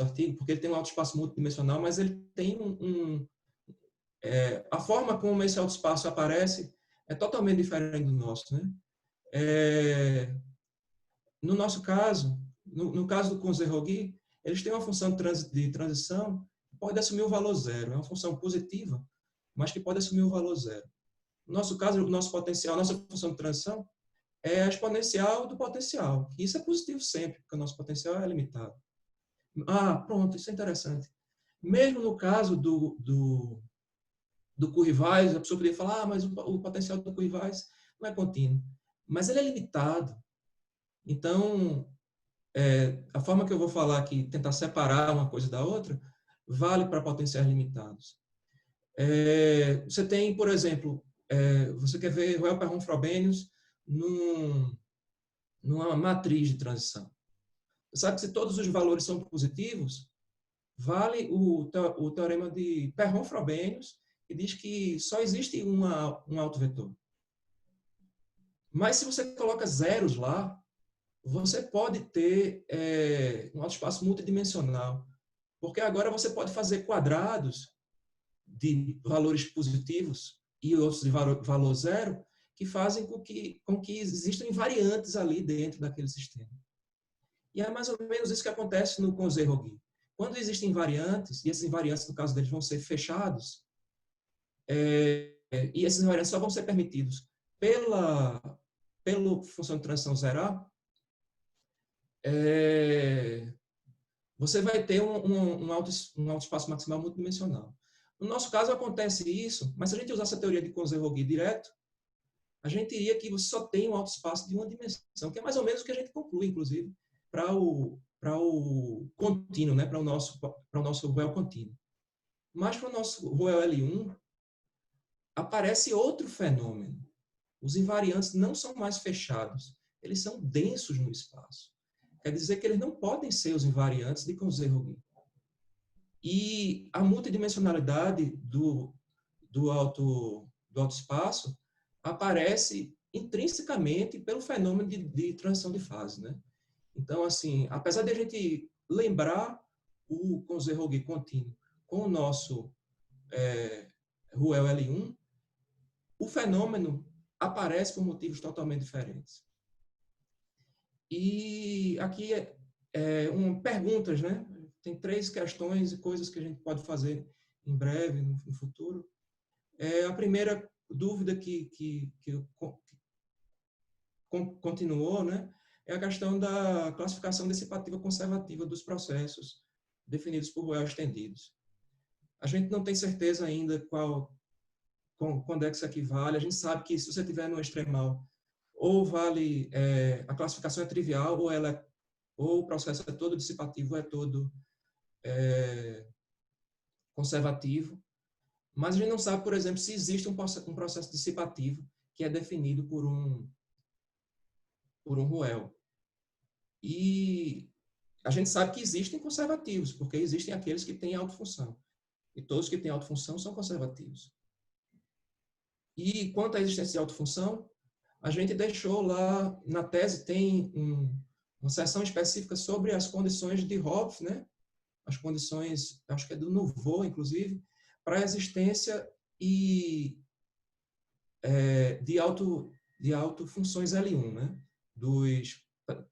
artigo, porque ele tem um autoespaço multidimensional, mas ele tem a forma como esse autoespaço aparece é totalmente diferente do nosso, né? No nosso caso, no caso do Conze-Rogui, eles têm uma função de transição que pode assumir o valor zero. É uma função positiva, mas que pode assumir o valor zero. No nosso caso, o nosso potencial, a nossa função de transição é a exponencial do potencial. Isso é positivo sempre, porque o nosso potencial é limitado. Pronto, isso é interessante. Mesmo no caso do Curie-Weiss, a pessoa poderia falar, mas o potencial do Curie-Weiss não é contínuo. Mas ele é limitado. Então, a forma que eu vou falar aqui, tentar separar uma coisa da outra, vale para potenciais limitados. Você tem, por exemplo, você quer ver Ruel Perron-Frobenius numa matriz de transição. Você sabe que se todos os valores são positivos, vale o teorema de Perron-Frobenius, que diz que só existe um autovetor. Mas se você coloca zeros lá, você pode ter um autoespaço multidimensional, porque agora você pode fazer quadrados de valores positivos e outros de valor zero, que fazem com que existam invariantes ali dentro daquele sistema. E é mais ou menos isso que acontece no Conze-Rogui. Quando existem invariantes, e esses invariantes, no caso deles, vão ser fechados, e esses invariantes só vão ser permitidos pela função de transição zerar, você vai ter um autoespaço maximal multidimensional. No nosso caso, acontece isso, mas se a gente usasse a teoria de Conze-Rogui direto, a gente diria que você só tem um autoespaço de uma dimensão, que é mais ou menos o que a gente conclui, inclusive, para o contínuo, né? para o nosso Ruel contínuo. Mas para o nosso Ruel L1, aparece outro fenômeno. Os invariantes não são mais fechados, eles são densos no espaço. Quer dizer que eles não podem ser os invariantes de Conze-Rogui. E a multidimensionalidade do autoespaço aparece intrinsecamente pelo fenômeno de transição de fase, né? Então, assim, apesar de a gente lembrar o Conze-Rogui contínuo com o nosso Ruel L1, o fenômeno aparece por motivos totalmente diferentes. E aqui perguntas, né? Tem 3 questões e coisas que a gente pode fazer em breve, no futuro. A primeira dúvida que continuou, né, é a questão da classificação dissipativa conservativa dos processos definidos por Ruel estendidos. A gente não tem certeza ainda quando é que isso equivale. A gente sabe que se você tiver no extremal, ou vale a classificação é trivial, ou ou o processo é todo dissipativo ou é todo conservativo. Mas a gente não sabe, por exemplo, se existe um processo dissipativo que é definido por um RUEL. E a gente sabe que existem conservativos, porque existem aqueles que têm autofunção. E todos que têm autofunção são conservativos. E quanto à existência de autofunção, a gente deixou lá, na tese tem uma seção específica sobre as condições de Hopf, né? As condições, acho que é do Nouveau, inclusive, para a existência de autofunções L1, né?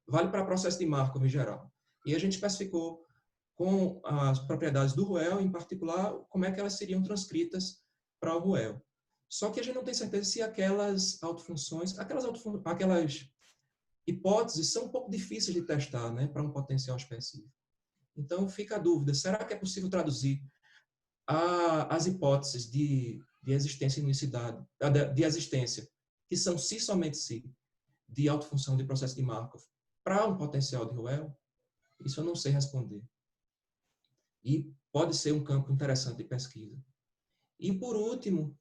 Vale para processo de Markov em geral. E a gente especificou com as propriedades do RUEL, em particular, como é que elas seriam transcritas para o RUEL. Só que a gente não tem certeza se aquelas autofunções, aquelas hipóteses são um pouco difíceis de testar, né, para um potencial específico. Então, fica a dúvida, será que é possível traduzir as hipóteses de existência e unicidade, de existência, que são se somente se, de autofunção de processo de Markov, para um potencial de RUEL? Isso eu não sei responder. E pode ser um campo interessante de pesquisa. E, por último,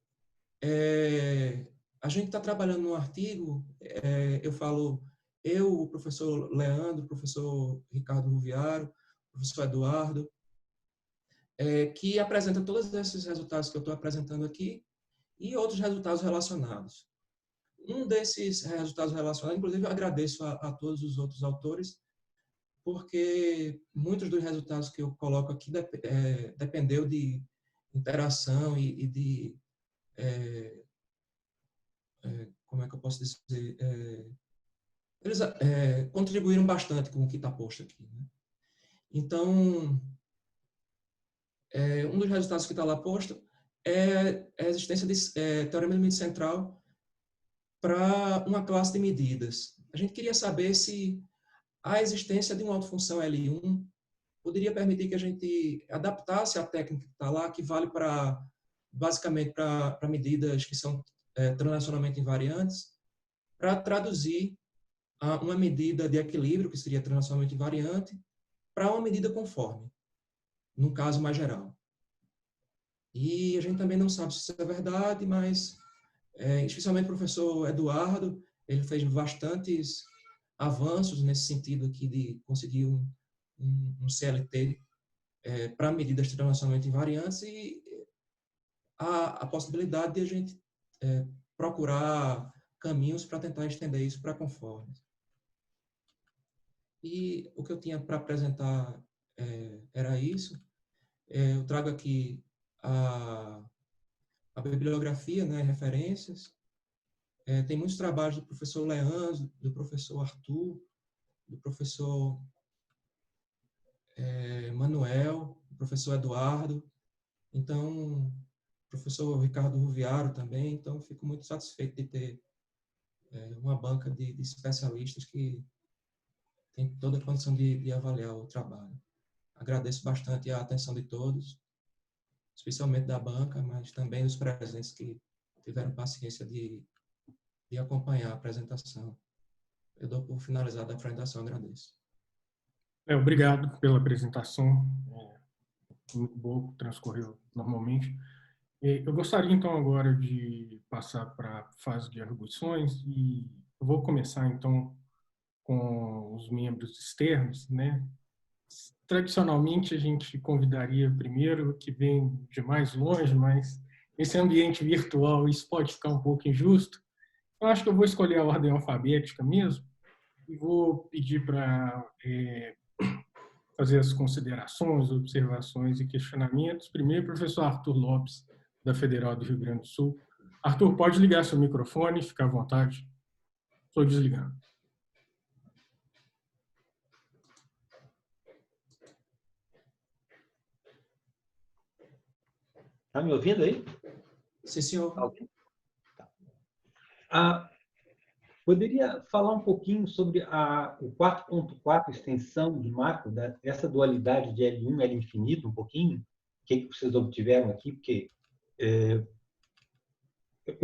a gente está trabalhando num artigo, eu, o professor Leandro, o professor Ricardo Ruviaro, o professor Eduardo, que apresenta todos esses resultados que eu estou apresentando aqui e outros resultados relacionados. Um desses resultados relacionados, inclusive eu agradeço a todos os outros autores, porque muitos dos resultados que eu coloco aqui dependeu de interação e de como é que eu posso dizer? Eles contribuíram bastante com o que está posto aqui, né? Então, um dos resultados que está lá posto é a existência de teorema de limite central para uma classe de medidas. A gente queria saber se a existência de uma autofunção L1 poderia permitir que a gente adaptasse a técnica que está lá, que vale basicamente para medidas que são translacionalmente invariantes, para traduzir uma medida de equilíbrio, que seria translacionalmente invariante, para uma medida conforme, num caso mais geral. E a gente também não sabe se isso é verdade, mas, especialmente o professor Eduardo, ele fez bastantes avanços nesse sentido aqui de conseguir um CLT para medidas translacionalmente invariantes e a possibilidade de a gente procurar caminhos para tentar estender isso para conformes. E o que eu tinha para apresentar era isso. Eu trago aqui a bibliografia, né, referências. Tem muitos trabalhos do professor Leandro, do professor Arthur, do professor Manuel, do professor Eduardo. Então, professor Ricardo Ruviaro também. Então, fico muito satisfeito de ter uma banca de especialistas que tem toda a condição de avaliar o trabalho. Agradeço bastante a atenção de todos, especialmente da banca, mas também dos presentes que tiveram paciência de acompanhar a apresentação. Eu dou por finalizada a apresentação, agradeço. Obrigado pela apresentação, muito boa, transcorreu normalmente. Eu gostaria, então, agora de passar para a fase de arguições e eu vou começar, então, com os membros externos, né? Tradicionalmente, a gente convidaria primeiro que vem de mais longe, mas nesse ambiente virtual isso pode ficar um pouco injusto. Eu acho que eu vou escolher a ordem alfabética mesmo e vou pedir para fazer as considerações, observações e questionamentos. Primeiro, o professor Arthur Lopes, da Federal do Rio Grande do Sul. Arthur, pode ligar seu microfone, fica à vontade. Estou desligando. Está me ouvindo aí? Sim, senhor. Tá. Poderia falar um pouquinho sobre o 4.4, extensão de Markov, essa dualidade de L1 e L infinito, um pouquinho? O que vocês obtiveram aqui? Porque eu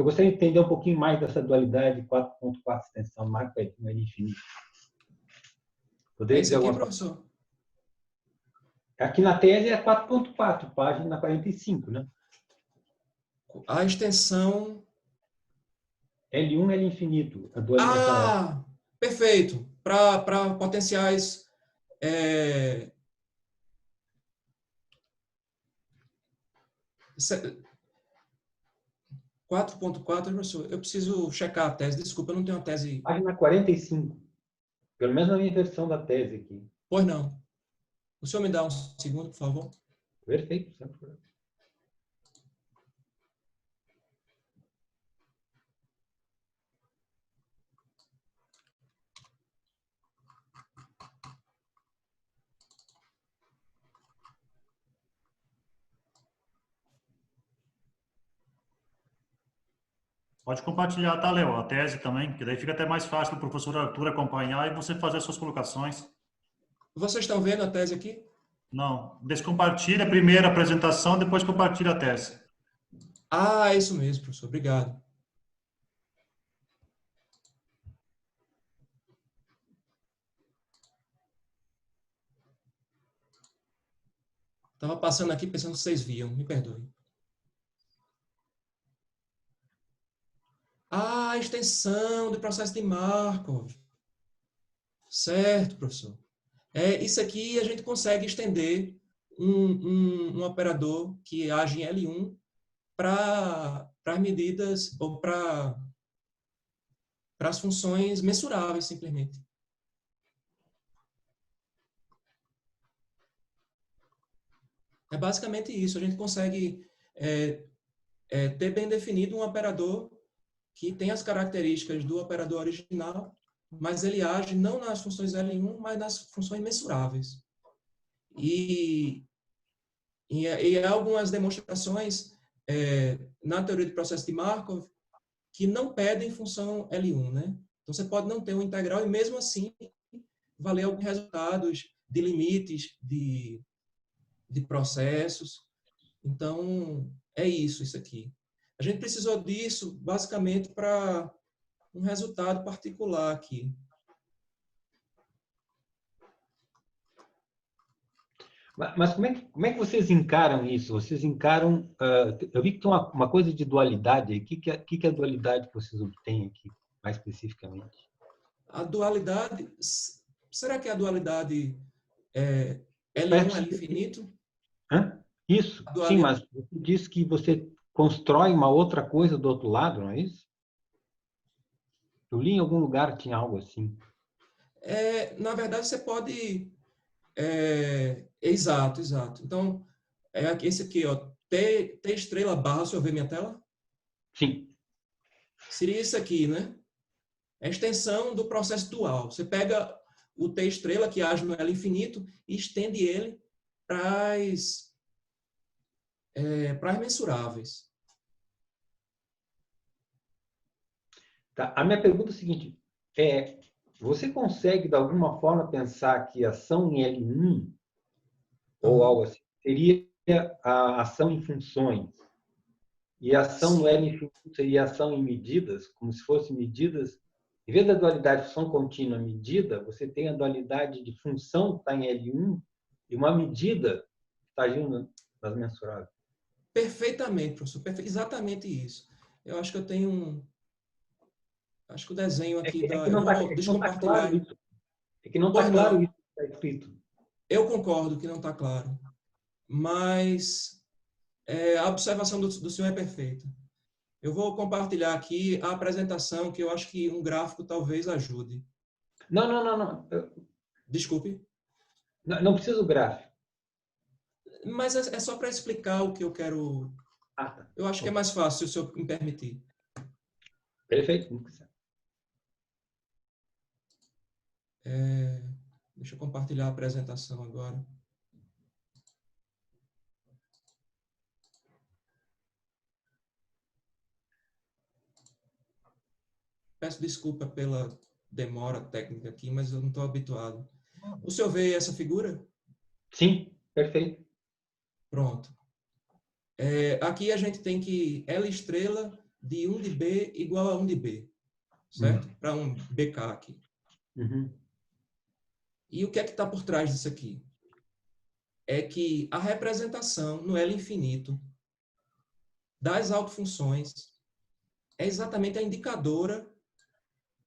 gostaria de entender um pouquinho mais dessa dualidade 4.4, extensão Markov, L1 e L infinito. Poderia isso dizer aqui, alguma coisa? professor? Aqui na tese é 4.4, página 45, né? A extensão... L1, L infinito. Essa Ah, perfeito. Para potenciais... 4.4, professor, eu preciso checar a tese. Desculpa, eu não tenho a tese. página 45. Pelo menos na minha versão da tese aqui. Pois não. O senhor me dá um segundo, por favor? Perfeito, sem problema. Pode compartilhar, tá, Léo? A tese também, que daí fica até mais fácil para o professor Arthur acompanhar e você fazer as suas colocações. Vocês estão vendo a tese aqui? Não, descompartilha primeiro a apresentação, depois compartilha a tese. Ah, é isso mesmo, professor. Obrigado. Estava passando aqui pensando que vocês viam. Me perdoem. Ah, a extensão do processo de Markov. Certo, professor. Isso aqui a gente consegue estender um operador que age em L1 para as medidas ou para as funções mensuráveis, simplesmente. É basicamente isso. A gente consegue ter bem definido um operador que tem as características do operador original, mas ele age não nas funções L1, mas nas funções mensuráveis. E há algumas demonstrações na teoria de processo de Markov que não pedem função L1, né? Então, você pode não ter um integral e, mesmo assim, valer alguns resultados de limites de processos. Então, é isso aqui. A gente precisou disso, basicamente, para um resultado particular aqui. Mas como é que vocês encaram isso? Vocês encaram... eu vi que tem uma coisa de dualidade aí. O que é a dualidade que vocês obtêm aqui, mais especificamente? A dualidade... Será que a dualidade é L1 é infinito? Hã? Isso, sim, mas você disse que você constrói uma outra coisa do outro lado, não é isso? Eu li em algum lugar que tinha algo assim. Na verdade, você pode... exato. Então, esse aqui, ó, T estrela barra, deixa eu ver minha tela? Sim. Seria isso aqui, né? É a extensão do processo dual. Você pega o T estrela, que age no L infinito, e estende ele para as mensuráveis. Tá. A minha pergunta é a seguinte: você consegue, de alguma forma, pensar que ação em L1, ou algo assim, seria a ação em funções, e a ação no L infinito seria ação em medidas, como se fossem medidas... Em vez da dualidade função contínua medida, você tem a dualidade de função que está em L1 e uma medida que está agindo nas mensuráveis. Perfeitamente, professor. Exatamente isso. Eu acho que eu tenho Acho que o desenho aqui da... Eu vou descompartilhar. Claro isso. É que não está claro isso que está escrito. Eu concordo que não está claro. Mas a observação do senhor é perfeita. Eu vou compartilhar aqui a apresentação, que eu acho que um gráfico talvez ajude. Não. Desculpe. Não precisa do gráfico. Mas é só para explicar o que eu quero... Tá. Eu acho que é mais fácil, se o senhor me permitir. Perfeito. Deixa eu compartilhar a apresentação agora. Peço desculpa pela demora técnica aqui, mas eu não estou habituado. O senhor vê essa figura? Sim, perfeito. Pronto. Aqui a gente tem que L estrela de 1 de B igual a 1 de B, certo? Para um BK aqui. Uhum. E o que é que está por trás disso aqui? É que a representação no L infinito das autofunções é exatamente a indicadora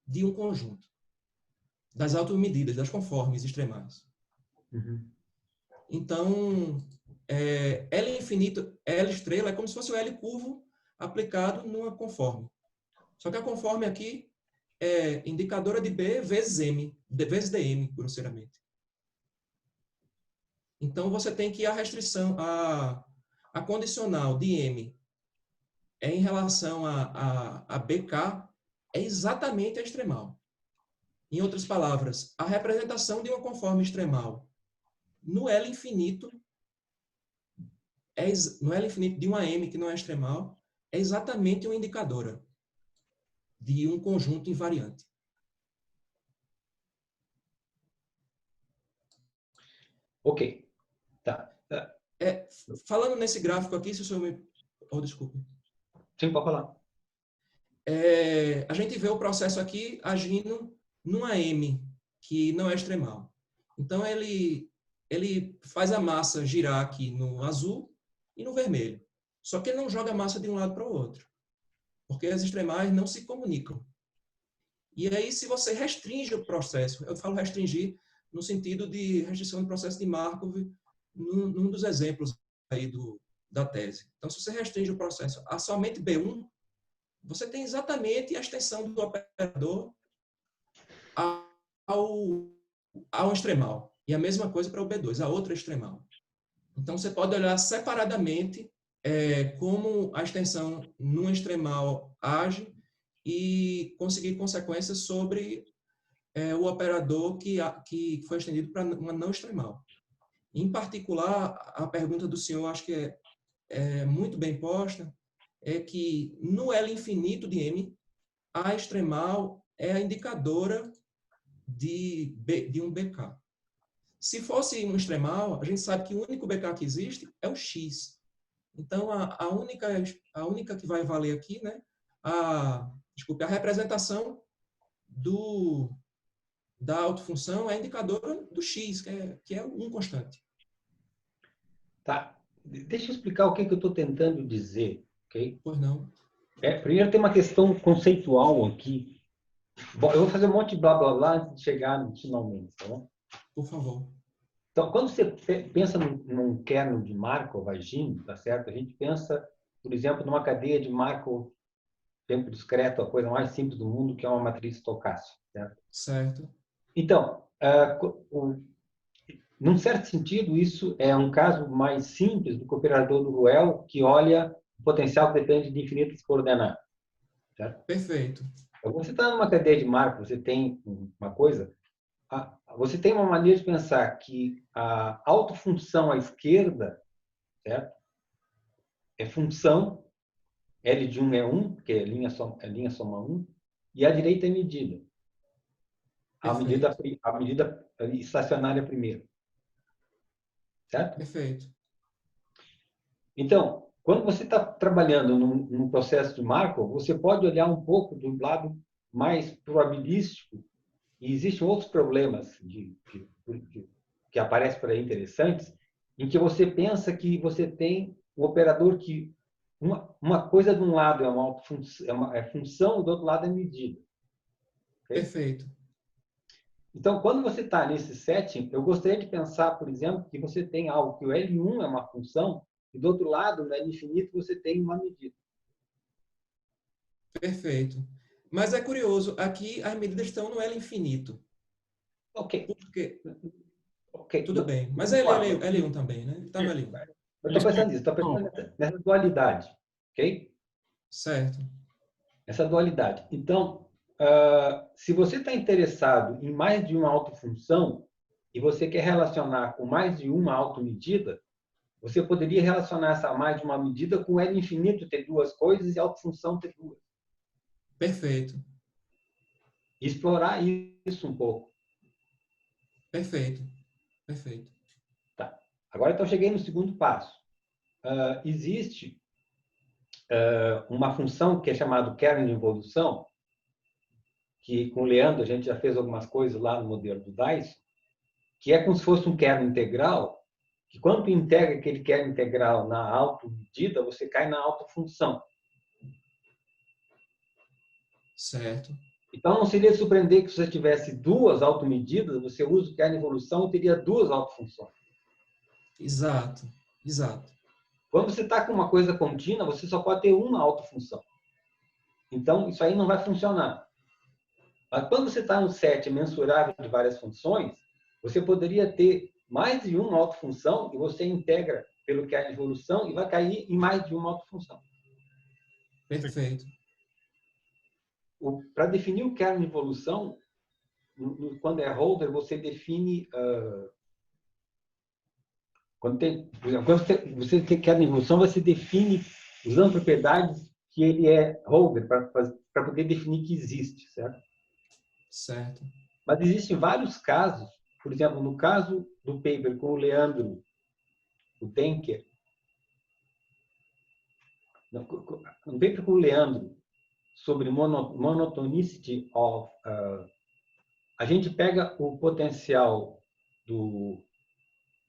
de um conjunto, das automedidas, das conformes extremais. Uhum. Então, L infinito, L estrela, é como se fosse o L curvo aplicado numa conforme. Só que a conforme aqui é indicadora de B vezes M, vezes dm, grosseiramente. Então, você tem que a restrição, a condicional de M em relação a BK é exatamente a extremal. Em outras palavras, a representação de uma conforme extremal no L infinito, no L infinito de uma M que não é extremal, é exatamente uma indicadora de um conjunto invariante. Ok. Tá. Falando nesse gráfico aqui, se o senhor me... Oh, desculpe. Sim, pode falar. A gente vê o processo aqui agindo numa M, que não é extremal. Então, ele faz a massa girar aqui no azul e no vermelho. Só que ele não joga a massa de um lado para o outro, porque as extremais não se comunicam. E aí, se você restringe o processo, eu falo restringir no sentido de restrição do processo de Markov, num dos exemplos aí da tese. Então, se você restringe o processo a somente B1, você tem exatamente a extensão do operador ao extremal. E a mesma coisa para o B2, a outra extremal. Então, você pode olhar separadamente como a extensão num extremal age e conseguir consequências sobre o operador que foi estendido para uma não extremal. Em particular, a pergunta do senhor, acho que é muito bem posta, é que no L infinito de M, a extremal é a indicadora de um BK. Se fosse um extremal, a gente sabe que o único BK que existe é o X. Então, a única que vai valer aqui, né, a representação da autofunção é a indicadora do X, que é um constante. Tá. Deixa eu explicar o que eu estou tentando dizer, ok? Pois não? Primeiro tem uma questão conceitual aqui. Bom, eu vou fazer um monte de blá blá blá antes de chegar no finalmente, tá bom? Por favor. Então, quando você pensa num kernel de Markov agindo, tá certo? A gente pensa, por exemplo, numa cadeia de Markov tempo discreto, a coisa mais simples do mundo, que é uma matriz estocástica, certo? Certo. Então, num certo sentido, isso é um caso mais simples do que o operador do Ruel, que olha o potencial que depende de infinitas coordenadas. Certo? Perfeito. Então, você está numa cadeia de Markov, você tem uma coisa, você tem uma maneira de pensar que a autofunção à esquerda, certo? É função, L de 1 é 1, porque é linha soma 1, e a direita é medida. A medida estacionária primeiro. Certo? Perfeito. Então, quando você está trabalhando num processo de Markov, você pode olhar um pouco do lado mais probabilístico, e existem outros problemas que aparecem por aí interessantes, em que você pensa que você tem um operador que uma coisa de um lado é uma função, do outro lado é medida. Okay? Perfeito. Então, quando você está nesse setting, eu gostaria de pensar, por exemplo, que você tem algo que o L1 é uma função e do outro lado, no L infinito, você tem uma medida. Perfeito. Mas é curioso, aqui as medidas estão no L infinito. Ok. Porque... Ok. Tudo bem. Mas é L1 também, né? Está no L1. Eu estou pensando nisso, estou pensando nessa dualidade. Ok? Certo. Essa dualidade. Então, se você está interessado em mais de uma autofunção e você quer relacionar com mais de uma automedida, você poderia relacionar essa mais de uma medida com L infinito ter duas coisas e a autofunção ter duas. Perfeito. E explorar isso um pouco. Perfeito. Perfeito. Tá. Agora, então, cheguei no segundo passo. Existe uma função que é chamada kernel de involução, que com o Leandro a gente já fez algumas coisas lá no modelo do Dyson, que é como se fosse um kernel integral, que quando tu integra aquele kernel integral na automedida, você cai na autofunção. Certo. Então, não seria surpreender que se você tivesse duas automedidas, você usa o kernel evolução e teria duas autofunções. Exato, exato. Quando você está com uma coisa contínua, você só pode ter uma autofunção. Então, isso aí não vai funcionar. Mas quando você está no set mensurável de várias funções, você poderia ter mais de uma autofunção e você integra pelo kernel de evolução e vai cair em mais de uma autofunção. Perfeito. Para definir o kernel de evolução, quando é holder, você define... quando você tem kernel de evolução, você define usando propriedades que ele é holder, para poder definir que existe, certo? Certo. Mas existem vários casos, por exemplo, no caso do paper com o Leandro, o Denker, no paper com o Leandro, sobre monotonicity of... a gente pega o potencial do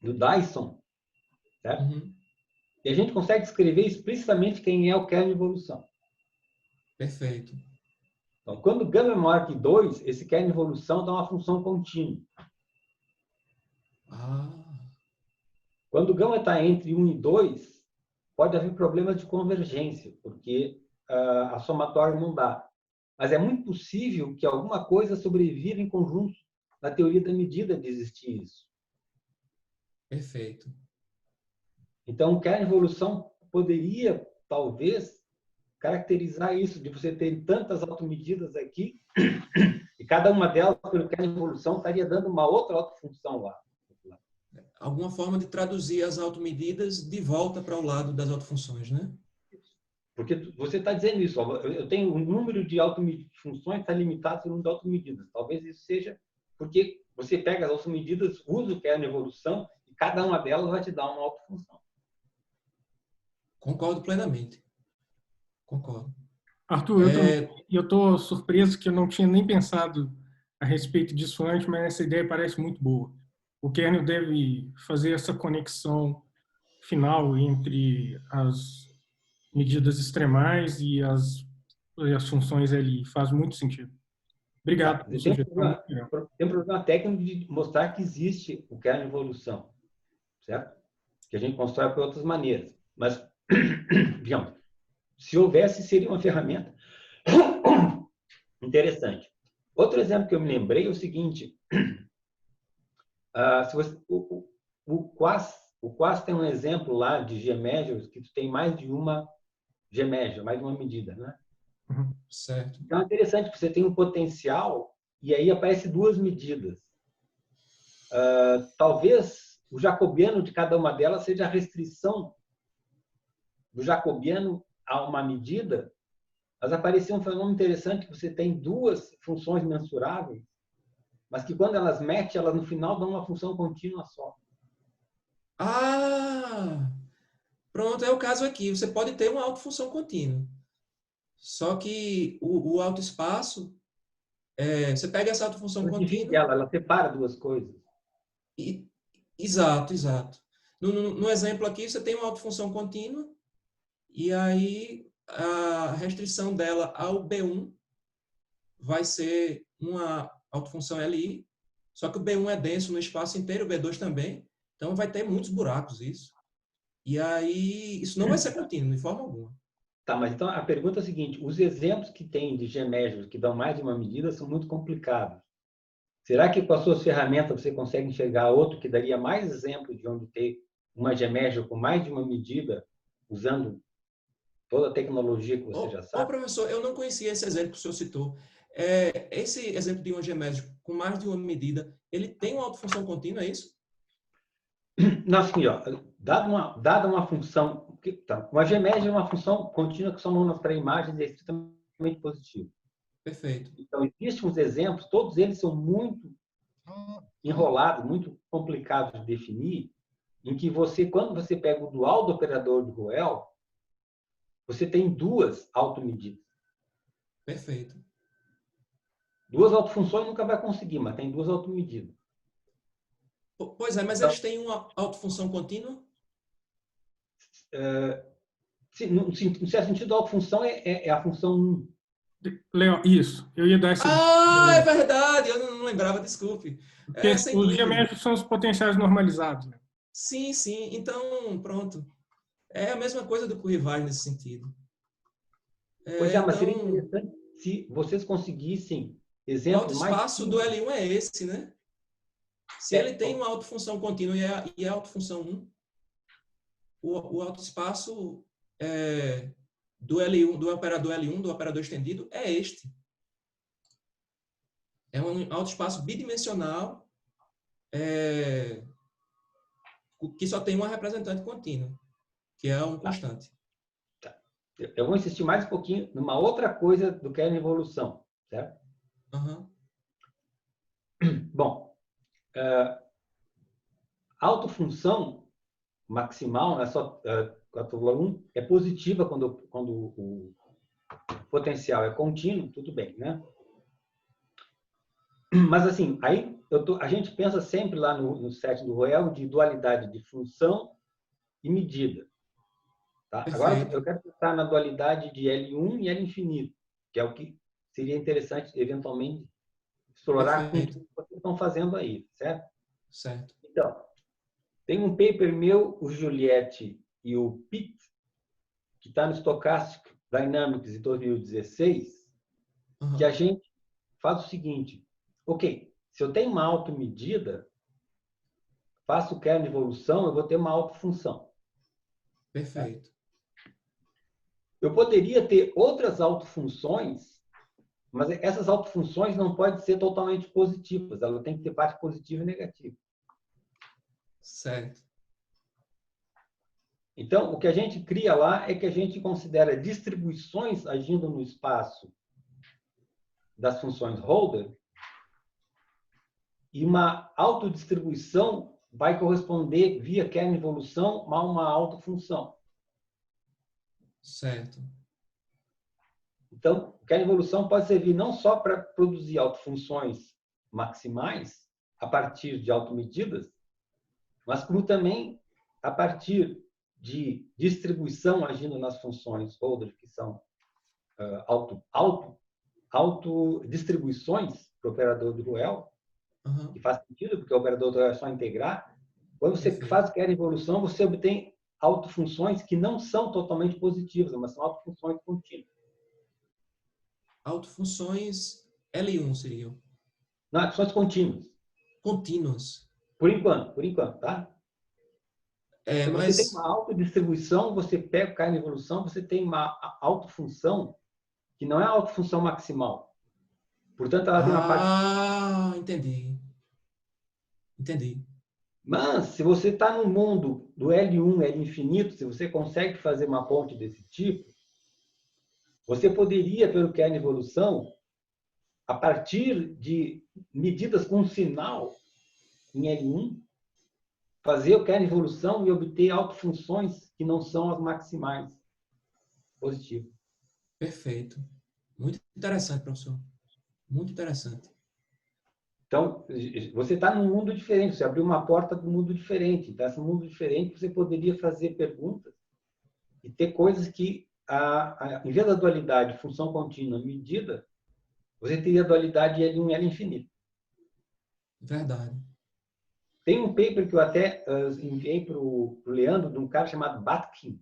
Dyson, certo? Uhum. E a gente consegue escrever explicitamente quem é o kernel de evolução. Perfeito. Então, quando o gama é maior que 2, esse kernel de evolução dá uma função contínua. Quando o gama está entre 1 e 2, pode haver problemas de convergência, porque a somatória não dá. Mas é muito possível que alguma coisa sobreviva em conjunto. Na teoria da medida de existir isso. Perfeito. Então, o kernel de evolução poderia, talvez, caracterizar isso, de você ter tantas automedidas aqui, e cada uma delas, pelo kernel de evolução, estaria dando uma outra autofunção lá. Alguma forma de traduzir as automedidas de volta para o lado das autofunções, né? Porque você está dizendo isso, ó, eu tenho um número de autofunções que está limitado pelo número de automedidas. Talvez isso seja porque você pega as automedidas, usa o kernel de evolução, e cada uma delas vai te dar uma autofunção. Concordo plenamente. Concordo. Arthur, eu estou surpreso que eu não tinha nem pensado a respeito disso antes, mas essa ideia parece muito boa. O kernel deve fazer essa conexão final entre as medidas extremais e as funções ali. Faz muito sentido. Obrigado pela sugestão. Tem um problema técnico de mostrar que existe o kernel de evolução, certo? Que a gente constrói por outras maneiras. Mas, digamos, se houvesse, seria uma ferramenta interessante. Outro exemplo que eu me lembrei é o seguinte. O Quas tem um exemplo lá de G-measures que tu tem mais de uma G-measure, mais de uma medida, né? Certo. Então é interessante que você tem um potencial e aí aparecem duas medidas. Talvez o jacobiano de cada uma delas seja a restrição do jacobiano a uma medida, mas apareceu um fenômeno interessante que você tem duas funções mensuráveis, mas que quando elas matcham, elas no final dão uma função contínua só. Pronto, é o caso aqui. Você pode ter uma autofunção contínua. Só que o autoespaço, você pega essa autofunção contínua... Ela separa duas coisas. Exato, exato. No exemplo aqui, você tem uma autofunção contínua e aí a restrição dela ao B1 vai ser uma autofunção LI, só que o B1 é denso no espaço inteiro, o B2 também, então vai ter muitos buracos isso. E aí, isso não vai ser contínuo, de forma alguma. Tá, mas então a pergunta é a seguinte, os exemplos que tem de G-measures que dão mais de uma medida são muito complicados. Será que com as suas ferramentas você consegue enxergar outro que daria mais exemplo de onde ter uma G-measure com mais de uma medida, usando toda a tecnologia que você já sabe? Professor, eu não conhecia esse exemplo que o senhor citou. Esse exemplo de uma G-measure com mais de uma medida, ele tem uma autofunção contínua, é isso? Não, assim, ó, dada uma função... Tá, uma G-measure é uma função contínua que somamos para imagens e é estritamente positivo. Perfeito. Então, existem uns exemplos, todos eles são muito enrolados, muito complicados de definir, em que você, quando você pega o dual do operador de Ruel, você tem duas automedidas. Perfeito. Duas autofunções nunca vai conseguir, mas tem duas automedidas. Pois é, mas eles têm uma autofunção contínua? No certo sentido, a autofunção é a função 1. Léo, isso. Eu ia dar essa dica. Ah, é verdade, eu não lembrava, desculpe. Porque Sem os dúvida. geométricos são os potenciais normalizados, né? Sim, sim. Então, pronto. É a mesma coisa do Currivar nesse sentido. Pois é, mas seria Então, interessante se vocês conseguissem o exemplos mais autoespaço do simples. L1 é esse, né? Se ele tem uma autofunção contínua e a autofunção 1, o autoespaço do L1, do operador L1, do operador estendido, é este. É um autoespaço bidimensional que só tem uma representante contínua, que é um constante. Eu vou insistir mais um pouquinho numa outra coisa do que é a evolução, certo? Uhum. Bom, autofunção maximal, né, só 4,1, é positiva quando o potencial é contínuo, tudo bem, né? Mas assim, aí a gente pensa sempre lá no set do Roel de dualidade de função e medida. Tá? Agora eu quero pensar na dualidade de L1 e L infinito, que é o que seria interessante eventualmente explorar com o que vocês estão fazendo aí, certo? Certo. Então, tem um paper meu, o Juliette e o Pitt, que está no Stochastic Dynamics de 2016, que a gente faz o seguinte: ok, se eu tenho uma automedida, faço o kernel de evolução, eu vou ter uma autofunção. Perfeito. Tá? Eu poderia ter outras autofunções, mas essas autofunções não podem ser totalmente positivas, ela tem que ter parte positiva e negativa. Certo. Então, o que a gente cria lá é que a gente considera distribuições agindo no espaço das funções holder, e uma autodistribuição vai corresponder via kernel evolução a uma autofunção. Certo. Então, kernel evolução pode servir não só para produzir autofunções maximais a partir de automedidas, mas como também a partir de distribuição agindo nas funções holder, que são autodistribuições para o operador do Ruel, que faz sentido, porque o operador do Ruel é só integrar. Quando você faz kernel evolução, você obtém autofunções que não são totalmente positivas, mas são autofunções contínuas. Autofunções L1 seriam? Não, autofunções contínuas. Contínuas. Por enquanto, tá? Então, Mas... você tem uma autodistribuição, você pega o kernel evolução, você tem uma autofunção que não é a autofunção maximal. Portanto, ela tem uma parte... entendi. Entendi. Mas, se você está no mundo do L1, L infinito, se você consegue fazer uma ponte desse tipo, você poderia, pelo kernel evolução, a partir de medidas com sinal em L1, fazer o kernel evolução e obter autofunções que não são as maximais. Positivo. Perfeito. Muito interessante, professor. Muito interessante. Então, você está num mundo diferente, você abriu uma porta para um mundo diferente. Então, esse mundo diferente, você poderia fazer perguntas e ter coisas que, em vez da dualidade função contínua medida, você teria a dualidade L1 e L infinito. Verdade. Tem um paper que eu até enviei para o Leandro, de um cara chamado Batkin.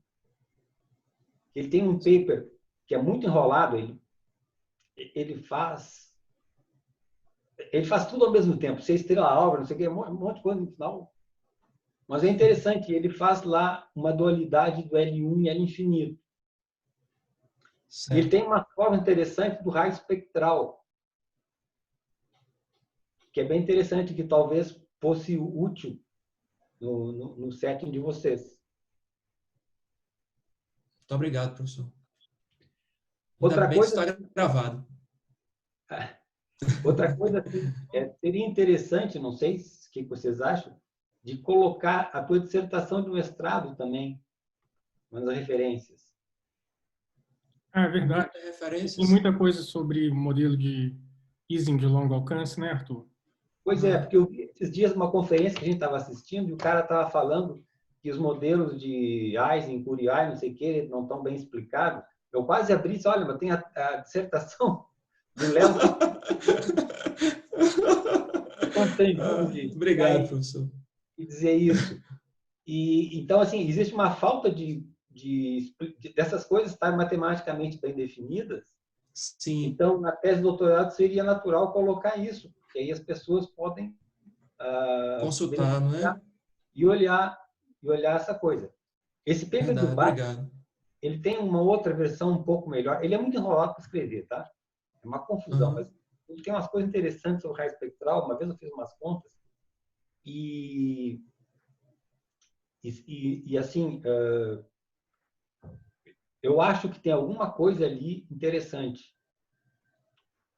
Ele tem um paper que é muito enrolado, ele faz tudo ao mesmo tempo, 6 estrela-alva, não sei o que, um monte de coisa no final. Mas é interessante, ele faz lá uma dualidade do L1 e L infinito. E ele tem uma forma interessante do raio espectral, que é bem interessante, que talvez fosse útil no setting de vocês. Muito obrigado, professor. Outra coisa, história gravada. Outra coisa assim, seria interessante, não sei o que vocês acham, de colocar a tua dissertação de mestrado também nas referências. É verdade. Tem muita coisa sobre o modelo de Ising de longo alcance, né, Arthur? Pois é, porque eu vi esses dias uma conferência que a gente estava assistindo e o cara estava falando que os modelos de Einstein, Curiai, não sei o que, não estão bem explicados. Eu quase abri e disse, olha, mas tem a dissertação do Léo que constrangido de Obrigado, professor. e dizer isso. E, então, assim, existe uma falta dessas coisas estarem matematicamente bem definidas. Sim. Então, na tese de doutorado seria natural colocar isso, porque aí as pessoas podem Consultar, não é? e olhar essa coisa. Esse paper Verdade, do Bach, obrigado. ele tem uma outra versão um pouco melhor. Ele é muito enrolado para escrever, tá? É uma confusão, mas ele tem umas coisas interessantes sobre raio espectral. Uma vez eu fiz umas contas e assim, eu acho que tem alguma coisa ali interessante.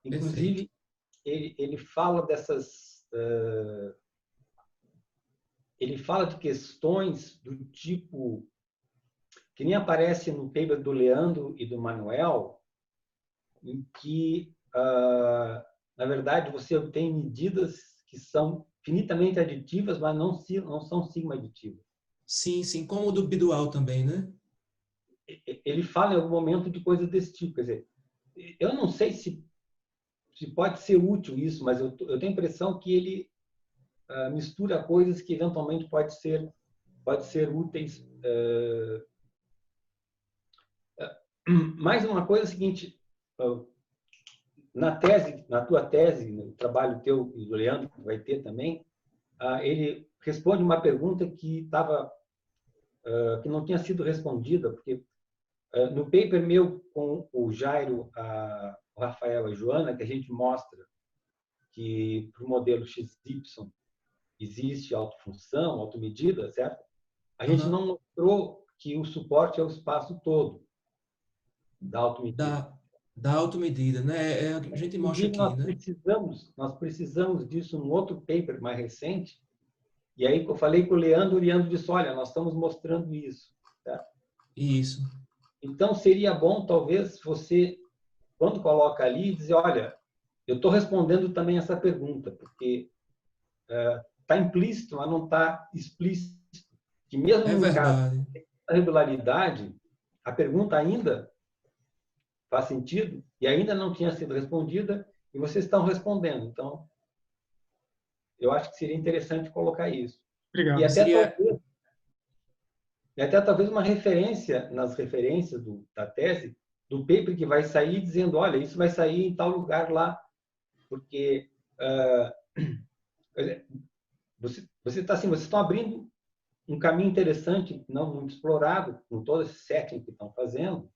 Inclusive, ele fala dessas... ele fala de questões do tipo que nem aparece no paper do Leandro e do Manuel, em que, na verdade, você obtém medidas que são finitamente aditivas, mas não são sigma aditivas. Sim, sim, como o do bidual também, né? Ele fala em algum momento de coisas desse tipo. Quer dizer, eu não sei se pode ser útil isso, mas eu tenho a impressão que ele mistura coisas que eventualmente pode ser úteis. Mais uma coisa é a seguinte, na tua tese, no trabalho teu e do Leandro, que vai ter também, ele responde uma pergunta que que não tinha sido respondida, porque no paper meu com o Jairo, o Rafael e a Joana, que a gente mostra que para o modelo XY existe autofunção, automedida, certo? A gente não mostrou que o suporte é o espaço todo da automedida. Da automedida, né? A gente mostra Inclusive, aqui, né? nós precisamos disso num outro paper mais recente. E aí eu falei com o Leandro disse, olha, nós estamos mostrando isso. Tá? Isso. Então, seria bom, talvez, você, quando coloca ali, dizer, olha, eu estou respondendo também essa pergunta, porque está implícito, mas não está explícito. Que mesmo É no caso verdade. da regularidade, a pergunta ainda faz sentido e ainda não tinha sido respondida e vocês estão respondendo. Então, eu acho que seria interessante colocar isso. Obrigado. E até talvez uma referência nas referências da tese, do paper que vai sair dizendo, olha, isso vai sair em tal lugar lá, porque vocês estão abrindo um caminho interessante, não muito explorado, com todo esse setting que estão fazendo,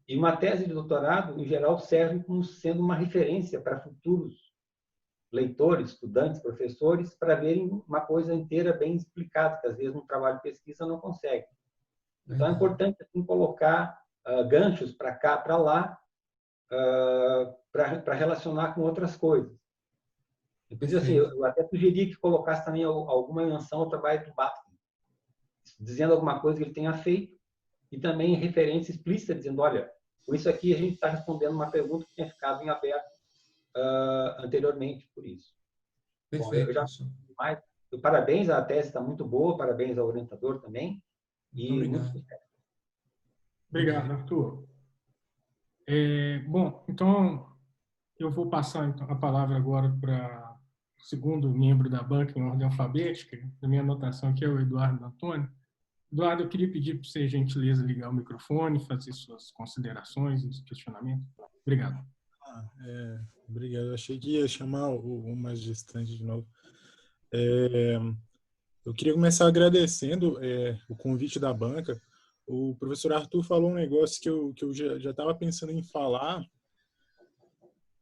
e uma tese de doutorado, em geral, serve como sendo uma referência para futuros leitores, estudantes, professores, para verem uma coisa inteira bem explicada, que às vezes um trabalho de pesquisa não consegue. Então, é importante assim, colocar ganchos para cá, para lá, para relacionar com outras coisas. Depois, assim, eu até sugeri que colocasse também alguma menção ao trabalho do Bach, dizendo alguma coisa que ele tenha feito, e também referência explícita, dizendo, olha, com isso aqui a gente está respondendo uma pergunta que tinha ficado em aberto anteriormente por isso. Perfeito, Bom, parabéns, a tese está muito boa, parabéns ao orientador também, e muito sucesso. Obrigado, Arthur. Bom, então eu vou passar a palavra agora para o segundo membro da banca em ordem alfabética. A minha anotação aqui é o Eduardo Antônio. Eduardo, eu queria pedir para você, gentileza, ligar o microfone, fazer suas considerações e questionamentos. Obrigado. Obrigado. Achei que ia chamar o mais distante de novo. Eu queria começar agradecendo o convite da banca. O professor Arthur falou um negócio que eu já estava pensando em falar,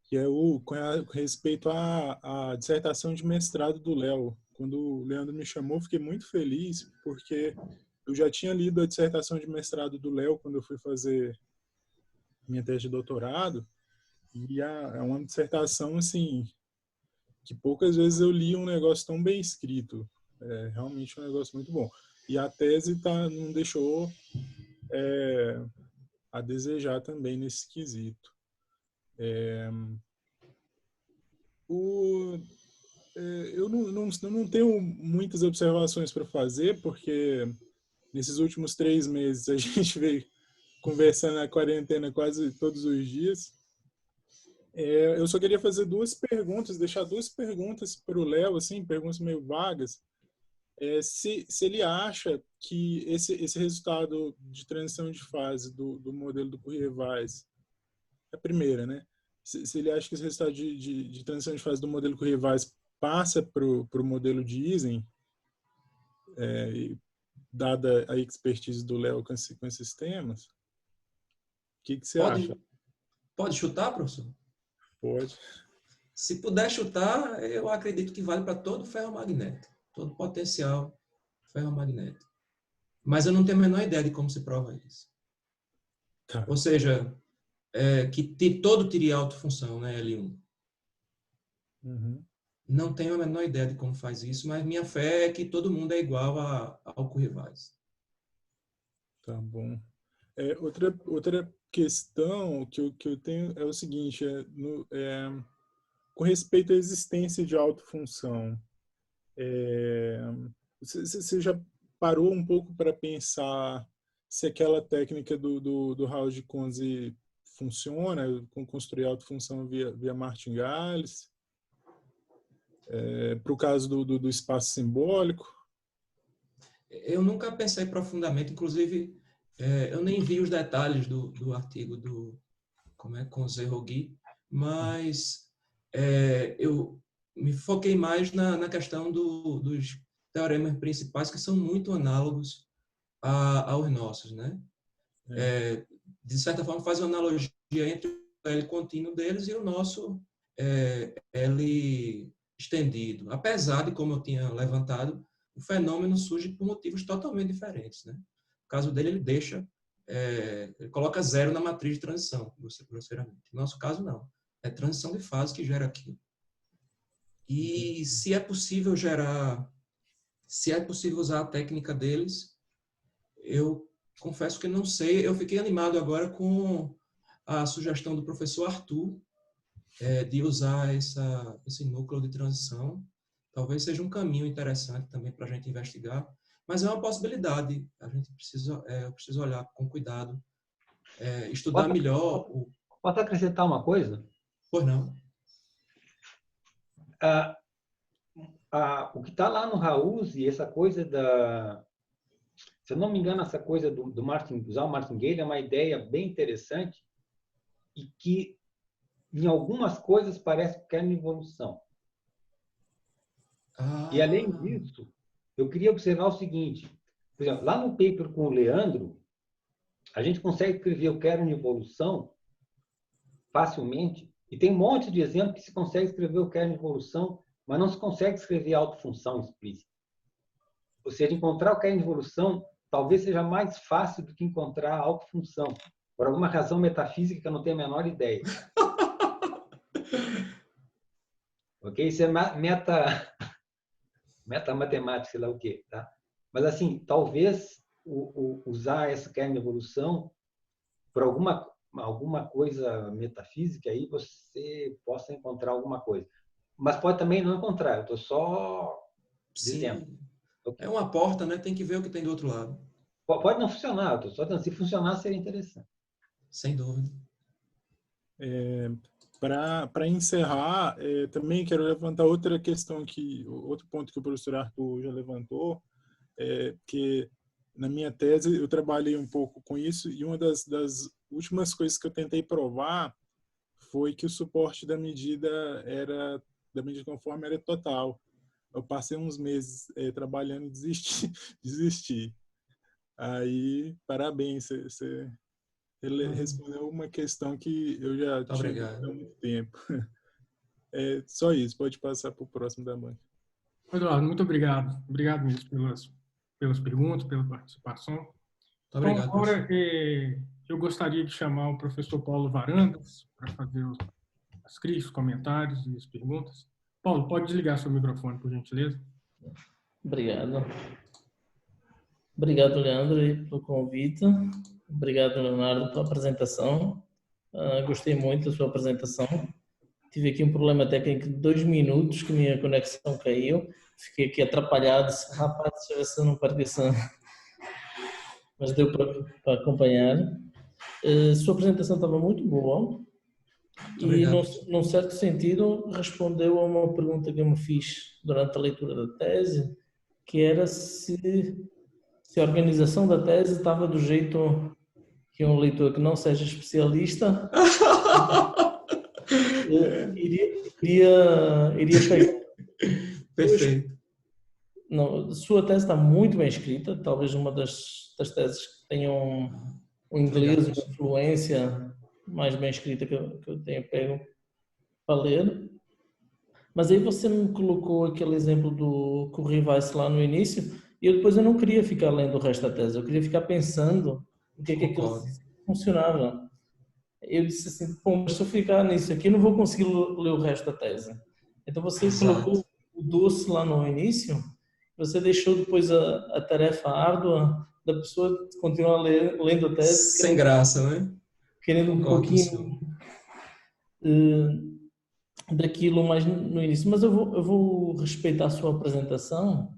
que é com respeito à dissertação de mestrado do Léo. Quando o Leandro me chamou, fiquei muito feliz, porque eu já tinha lido a dissertação de mestrado do Léo quando eu fui fazer minha tese de doutorado, e é uma dissertação, assim, que poucas vezes eu li um negócio tão bem escrito. É realmente um negócio muito bom. E a tese não deixou a desejar também nesse quesito. Eu não tenho muitas observações para fazer, porque nesses últimos 3 meses a gente veio conversando na quarentena quase todos os dias. Eu só queria fazer 2 perguntas, deixar 2 perguntas para o Léo, assim, perguntas meio vagas. Se ele acha que esse resultado de transição de fase do modelo do Curie-Weiss, a primeira, né? Se ele acha que esse resultado de transição de fase do modelo Curie-Weiss passa para o modelo de Ising, dada a expertise do Léo com esses temas, o que você acha? Pode chutar, professor? Pode. Se puder chutar, eu acredito que vale para todo ferromagnético, todo potencial ferromagnético. Mas eu não tenho a menor ideia de como se prova isso. Tá. Ou seja, que todo tire autofunção, né, L1. Uhum. Não tenho a menor ideia de como faz isso, mas minha fé é que todo mundo é igual ao Curie-Weiss. Tá bom. Outra questão que eu tenho é o seguinte, com respeito à existência de autofunção, você já parou um pouco para pensar se aquela técnica do Raul de Conze funciona, com construir autofunção via martingales? Para o caso do espaço simbólico? Eu nunca pensei profundamente, inclusive, eu nem vi os detalhes do artigo do Conze-Roguy, mas eu me foquei mais na questão dos teoremas principais, que são muito análogos aos nossos, né? De certa forma, faz uma analogia entre o L contínuo deles e o nosso L estendido. Apesar de, como eu tinha levantado, o fenômeno surge por motivos totalmente diferentes, né? No caso dele, ele coloca 0 na matriz de transição, grosseiramente. No nosso caso, não. É transição de fase que gera aquilo. E se é possível usar a técnica deles, eu confesso que não sei. Eu fiquei animado agora com a sugestão do professor Arthur de usar esse núcleo de transição. Talvez seja um caminho interessante também para a gente investigar, mas é uma possibilidade. Eu preciso olhar com cuidado, estudar melhor. Posso acrescentar uma coisa? Pois não. O que está lá no Raoult, essa coisa se eu não me engano, essa coisa do usar o martingale é uma ideia bem interessante e que, em algumas coisas, parece que é uma evolução. E, além disso, eu queria observar o seguinte. Por exemplo, lá no paper com o Leandro, a gente consegue escrever o kernel de evolução facilmente, e tem um monte de exemplos que se consegue escrever o kernel de evolução, mas não se consegue escrever autofunção explícita. Ou seja, encontrar o kernel de evolução talvez seja mais fácil do que encontrar a autofunção. Por alguma razão metafísica que eu não tenho a menor ideia. Ok? Isso é meta-matemática, sei lá o quê. Tá? Mas, assim, talvez usar essa kernel de evolução por alguma coisa metafísica, aí você possa encontrar alguma coisa. Mas pode também não encontrar. Eu estou só dizendo. É uma porta, né? Tem que ver o que tem do outro lado. Pode não funcionar. Eu estou só dizendo. Se funcionar, seria interessante. Sem dúvida. Para encerrar, também quero levantar outra questão outro ponto que o professor Arthur já levantou, que na minha tese eu trabalhei um pouco com isso, e uma das últimas coisas que eu tentei provar foi que o suporte da medida conforme era total. Eu passei uns meses trabalhando e desisti. Aí, parabéns, você respondeu uma questão que eu já tinha há muito tempo. Só isso, pode passar para o próximo da banca. Eduardo, muito obrigado. Obrigado mesmo pelas perguntas, pela participação. Muito obrigado, então, agora, eu gostaria de chamar o professor Paulo Varandas para fazer as críticas, comentários e as perguntas. Paulo, pode desligar seu microfone, por gentileza? Obrigado. Obrigado, Leandro, pelo convite. Obrigado, Leonardo, pela apresentação. Gostei muito da sua apresentação. tive aqui um problema técnico de 2 minutos que a minha conexão caiu. Fiquei aqui atrapalhado. Rapaz, deixa eu ver se eu não perdi essa... Mas deu para acompanhar. A sua apresentação estava muito boa. E, num certo sentido, respondeu a uma pergunta que eu me fiz durante a leitura da tese, que era se a organização da tese estava do jeito que um leitor que não seja especialista iria pegar. Perfeito. Não, sua tese está muito bem escrita, talvez uma das teses que tenham um inglês, uma influência mais bem escrita que eu tenho pego para ler. Mas aí você me colocou aquele exemplo do Corri Weiss lá no início e depois eu não queria ficar lendo o resto da tese, eu queria ficar pensando o que é que aquilo funcionava. Eu disse assim, pô, mas se eu ficar nisso aqui eu não vou conseguir ler o resto da tese. Então você colocou o doce lá no início, você deixou depois a tarefa árdua da pessoa continuar lendo a tese. Sem graça, né? Querendo um pouquinho daquilo mais no início. Mas eu vou respeitar a sua apresentação.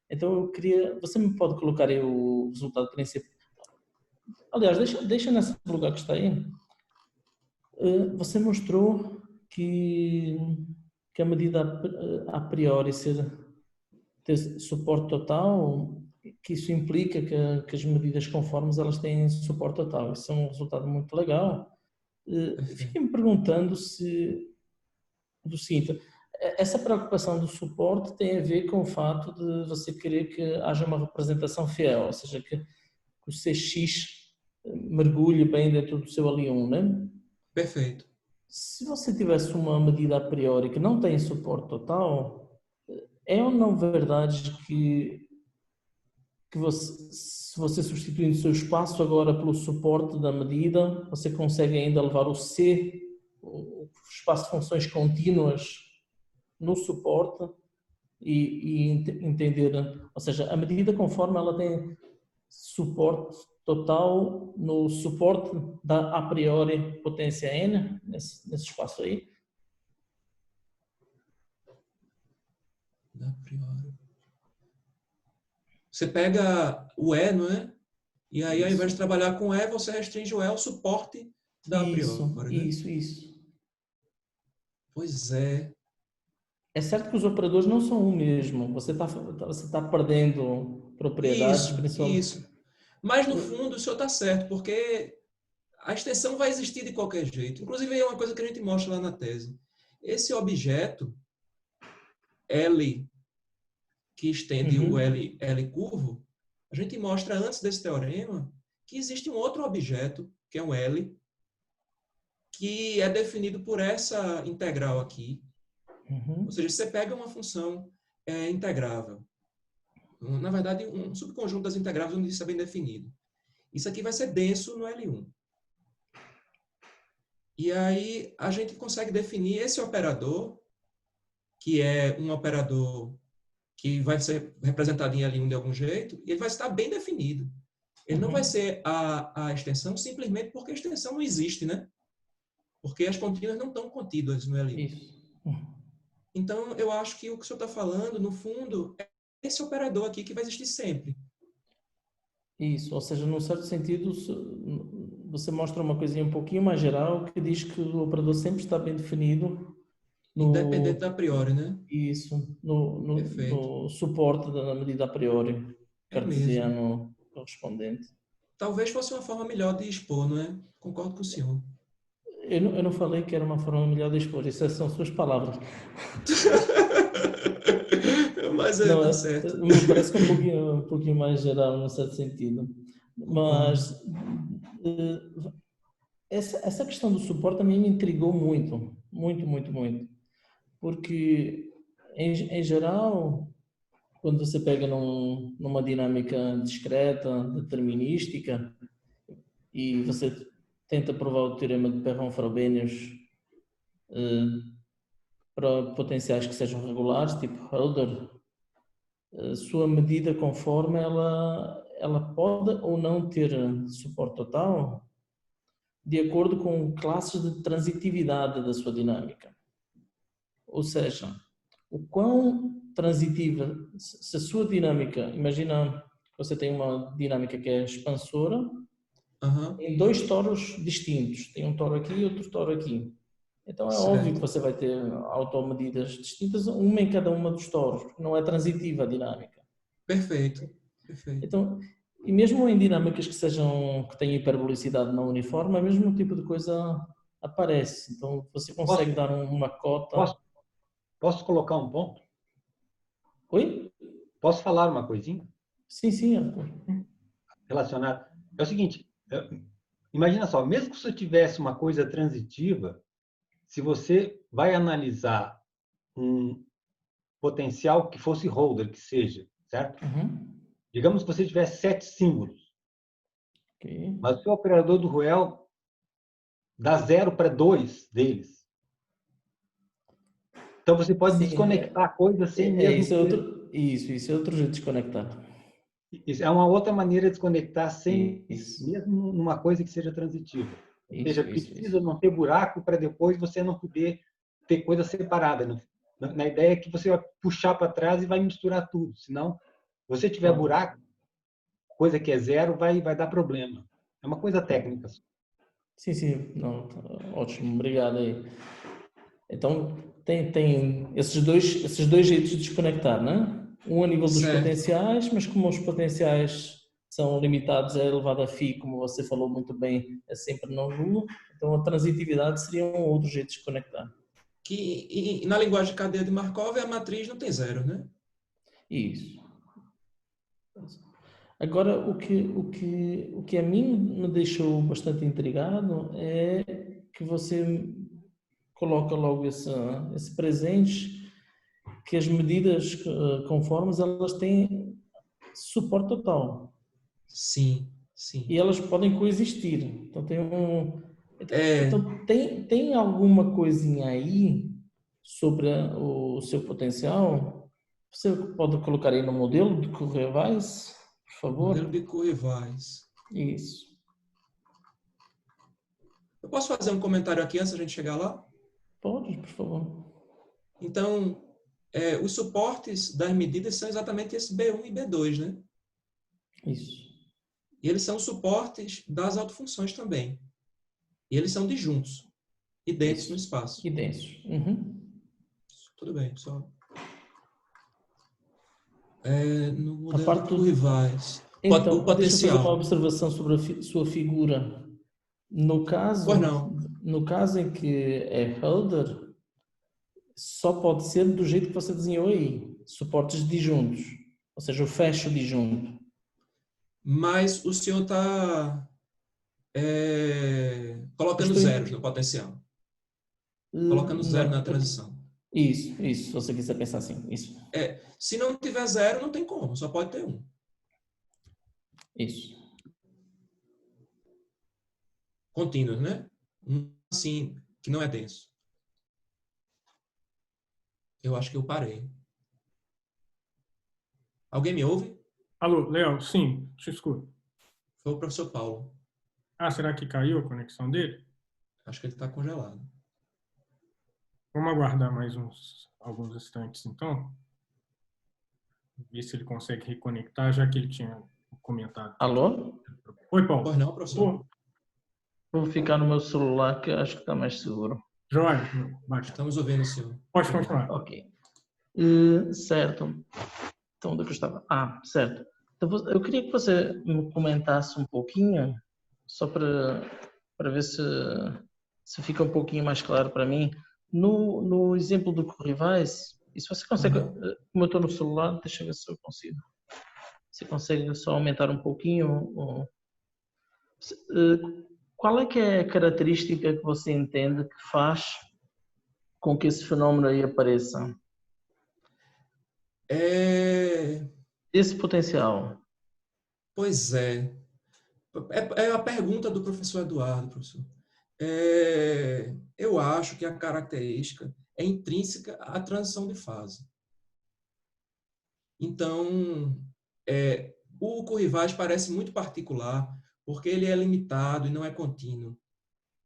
Então eu queria... Você me pode colocar aí o resultado principal? Aliás, deixa nesse lugar que está aí. Você mostrou que a medida a priori ter suporte total, que isso implica que as medidas conformes elas têm suporte total. Isso é um resultado muito legal. Fiquei-me perguntando do seguinte, essa preocupação do suporte tem a ver com o fato de você querer que haja uma representação fiel, ou seja, que o CX mergulhe bem dentro do seu L1, não é? Perfeito. Se você tivesse uma medida a priori que não tem suporte total, é ou não verdade que se você substituindo o seu espaço agora pelo suporte da medida, você consegue ainda levar o C, o espaço de funções contínuas, no suporte e entender, ou seja, a medida conforme ela tem suporte total no suporte da a priori potência N, nesse espaço aí. Da priori. Você pega o E, não é? E aí, ao invés de trabalhar com E, você restringe o E ao suporte da priori. Isso. Pois é. É certo que os operadores não são o mesmo. Você tá perdendo propriedades, principalmente. Isso. Mas, no fundo, o senhor está certo, porque a extensão vai existir de qualquer jeito. Inclusive, é uma coisa que a gente mostra lá na tese. Esse objeto, L, que estende o L curvo, a gente mostra antes desse teorema que existe um outro objeto, que é um L, que é definido por essa integral aqui. Ou seja, você pega uma função integrável. Na verdade, um subconjunto das integráveis onde isso é bem definido. Isso aqui vai ser denso no L1. E aí a gente consegue definir esse operador, que é um operador que vai ser representado em L1 de algum jeito, e ele vai estar bem definido. Ele não vai ser a extensão simplesmente porque a extensão não existe, né? Porque as contínuas não estão contidas no L1. Isso. Então, eu acho que o que o senhor está falando, no fundo, é esse operador aqui que vai existir sempre. Isso, ou seja, num certo sentido, você mostra uma coisinha um pouquinho mais geral que diz que o operador sempre está bem definido. Independente da priori, né? Isso, no suporte da medida a priori, cartesiano correspondente. Talvez fosse uma forma melhor de expor, não é? Concordo com o senhor. Eu não falei que era uma forma melhor de expor, isso são suas palavras. Mas não, tá certo. Me parece que é um pouquinho mais geral, num certo sentido. Mas essa questão do suporte também me intrigou muito. Porque, em geral, quando você pega numa dinâmica discreta, determinística, e você tenta provar o teorema de Perron-Frobenius para potenciais que sejam regulares, tipo Hölder, sua medida conforme ela pode ou não ter suporte total de acordo com classes de transitividade da sua dinâmica. Ou seja, o quão transitiva, se a sua dinâmica, imagina que você tem uma dinâmica que é expansora, em dois toros distintos, tem um toro aqui e outro toro aqui. Então é óbvio que você vai ter automedidas distintas, uma em cada uma dos toros, não é transitiva a dinâmica. Perfeito, perfeito. Então, e mesmo em dinâmicas que tenham hiperbolicidade não uniforme, o mesmo tipo de coisa aparece. Então você consegue dar uma cota. Posso colocar um ponto? Oi? Posso falar uma coisinha Sim. relacionada? É o seguinte, imagina só, mesmo que você tivesse uma coisa transitiva, se você vai analisar um potencial que fosse holder, que seja, certo? Digamos que você tivesse 7 símbolos, Okay. mas o seu operador do Ruel dá 0 para 2 deles. Então você pode desconectar a coisa sem mesmo... Isso é outro jeito de desconectar. Isso é uma outra maneira de desconectar sem Isso. mesmo numa coisa que seja transitiva. Ou seja, Isso. precisa não ter buraco para depois você não poder ter coisa separada. Na ideia que você vai puxar para trás e vai misturar tudo. Senão, se você tiver buraco, coisa que é 0 vai dar problema. É uma coisa técnica. Sim. Não, ótimo, obrigado aí. Então, tem esses dois jeitos de desconectar, né? Um a nível dos potenciais, mas como os potenciais são limitados a elevada φ, como você falou muito bem, é sempre não nulo, então a transitividade seria um outro jeito de desconectar. Que na linguagem de cadeia de Markov, a matriz não tem 0, né? Isso. Agora, o que a mim me deixou bastante intrigado é que você coloca logo esse presente, que as medidas conformes, elas têm suporte total. Sim. E elas podem coexistir. Então tem alguma coisinha aí sobre o seu potencial? Você pode colocar aí no modelo de Kurzweis, por favor? Modelo de Kurzweis. Isso. Eu posso fazer um comentário aqui antes da gente chegar lá? Pode, por favor. Então, os suportes das medidas são exatamente esse B1 e B2, né? Isso. E eles são suportes das autofunções também. E eles são disjuntos e densos no espaço. E densos. Tudo bem, pessoal. No modelo de Kurzweis. Então, o potencial. deixa eu fazer uma observação sobre a sua figura. No caso em que é holder, só pode ser do jeito que você desenhou aí. Suportes disjuntos. Ou seja, o fecho disjunto. Mas o senhor está colocando zeros no potencial. Colocando zero na transição. Isso, se você quiser pensar assim. Isso. Se não tiver 0, não tem como. Só pode ter 1. Isso. Contínuos, né? Assim, que não é denso. Eu acho que eu parei. Alguém me ouve? Alô, Léo? Sim, te escuto. Foi o professor Paulo. Será que caiu a conexão dele? Acho que ele está congelado. Vamos aguardar mais alguns instantes, então. Ver se ele consegue reconectar, já que ele tinha comentado. Alô? Oi, Paulo. Pois não, professor. Vou ficar no meu celular, que acho que está mais seguro. Joia. Baixa. Estamos ouvindo o senhor. Pode continuar. Ok. Certo. Então, onde é que eu estava? Certo. Então, eu queria que você me comentasse um pouquinho, só para ver se fica um pouquinho mais claro para mim. No exemplo do Kurzweis, e se você consegue, como eu estou no celular, deixa eu ver se eu consigo. Você consegue só aumentar um pouquinho? Qual é que é a característica que você entende que faz com que esse fenômeno aí apareça? Esse potencial. Pois é. É a pergunta do professor Eduardo, professor. Eu acho que a característica é intrínseca à transição de fase. Então, o Kurzweis parece muito particular, porque ele é limitado e não é contínuo.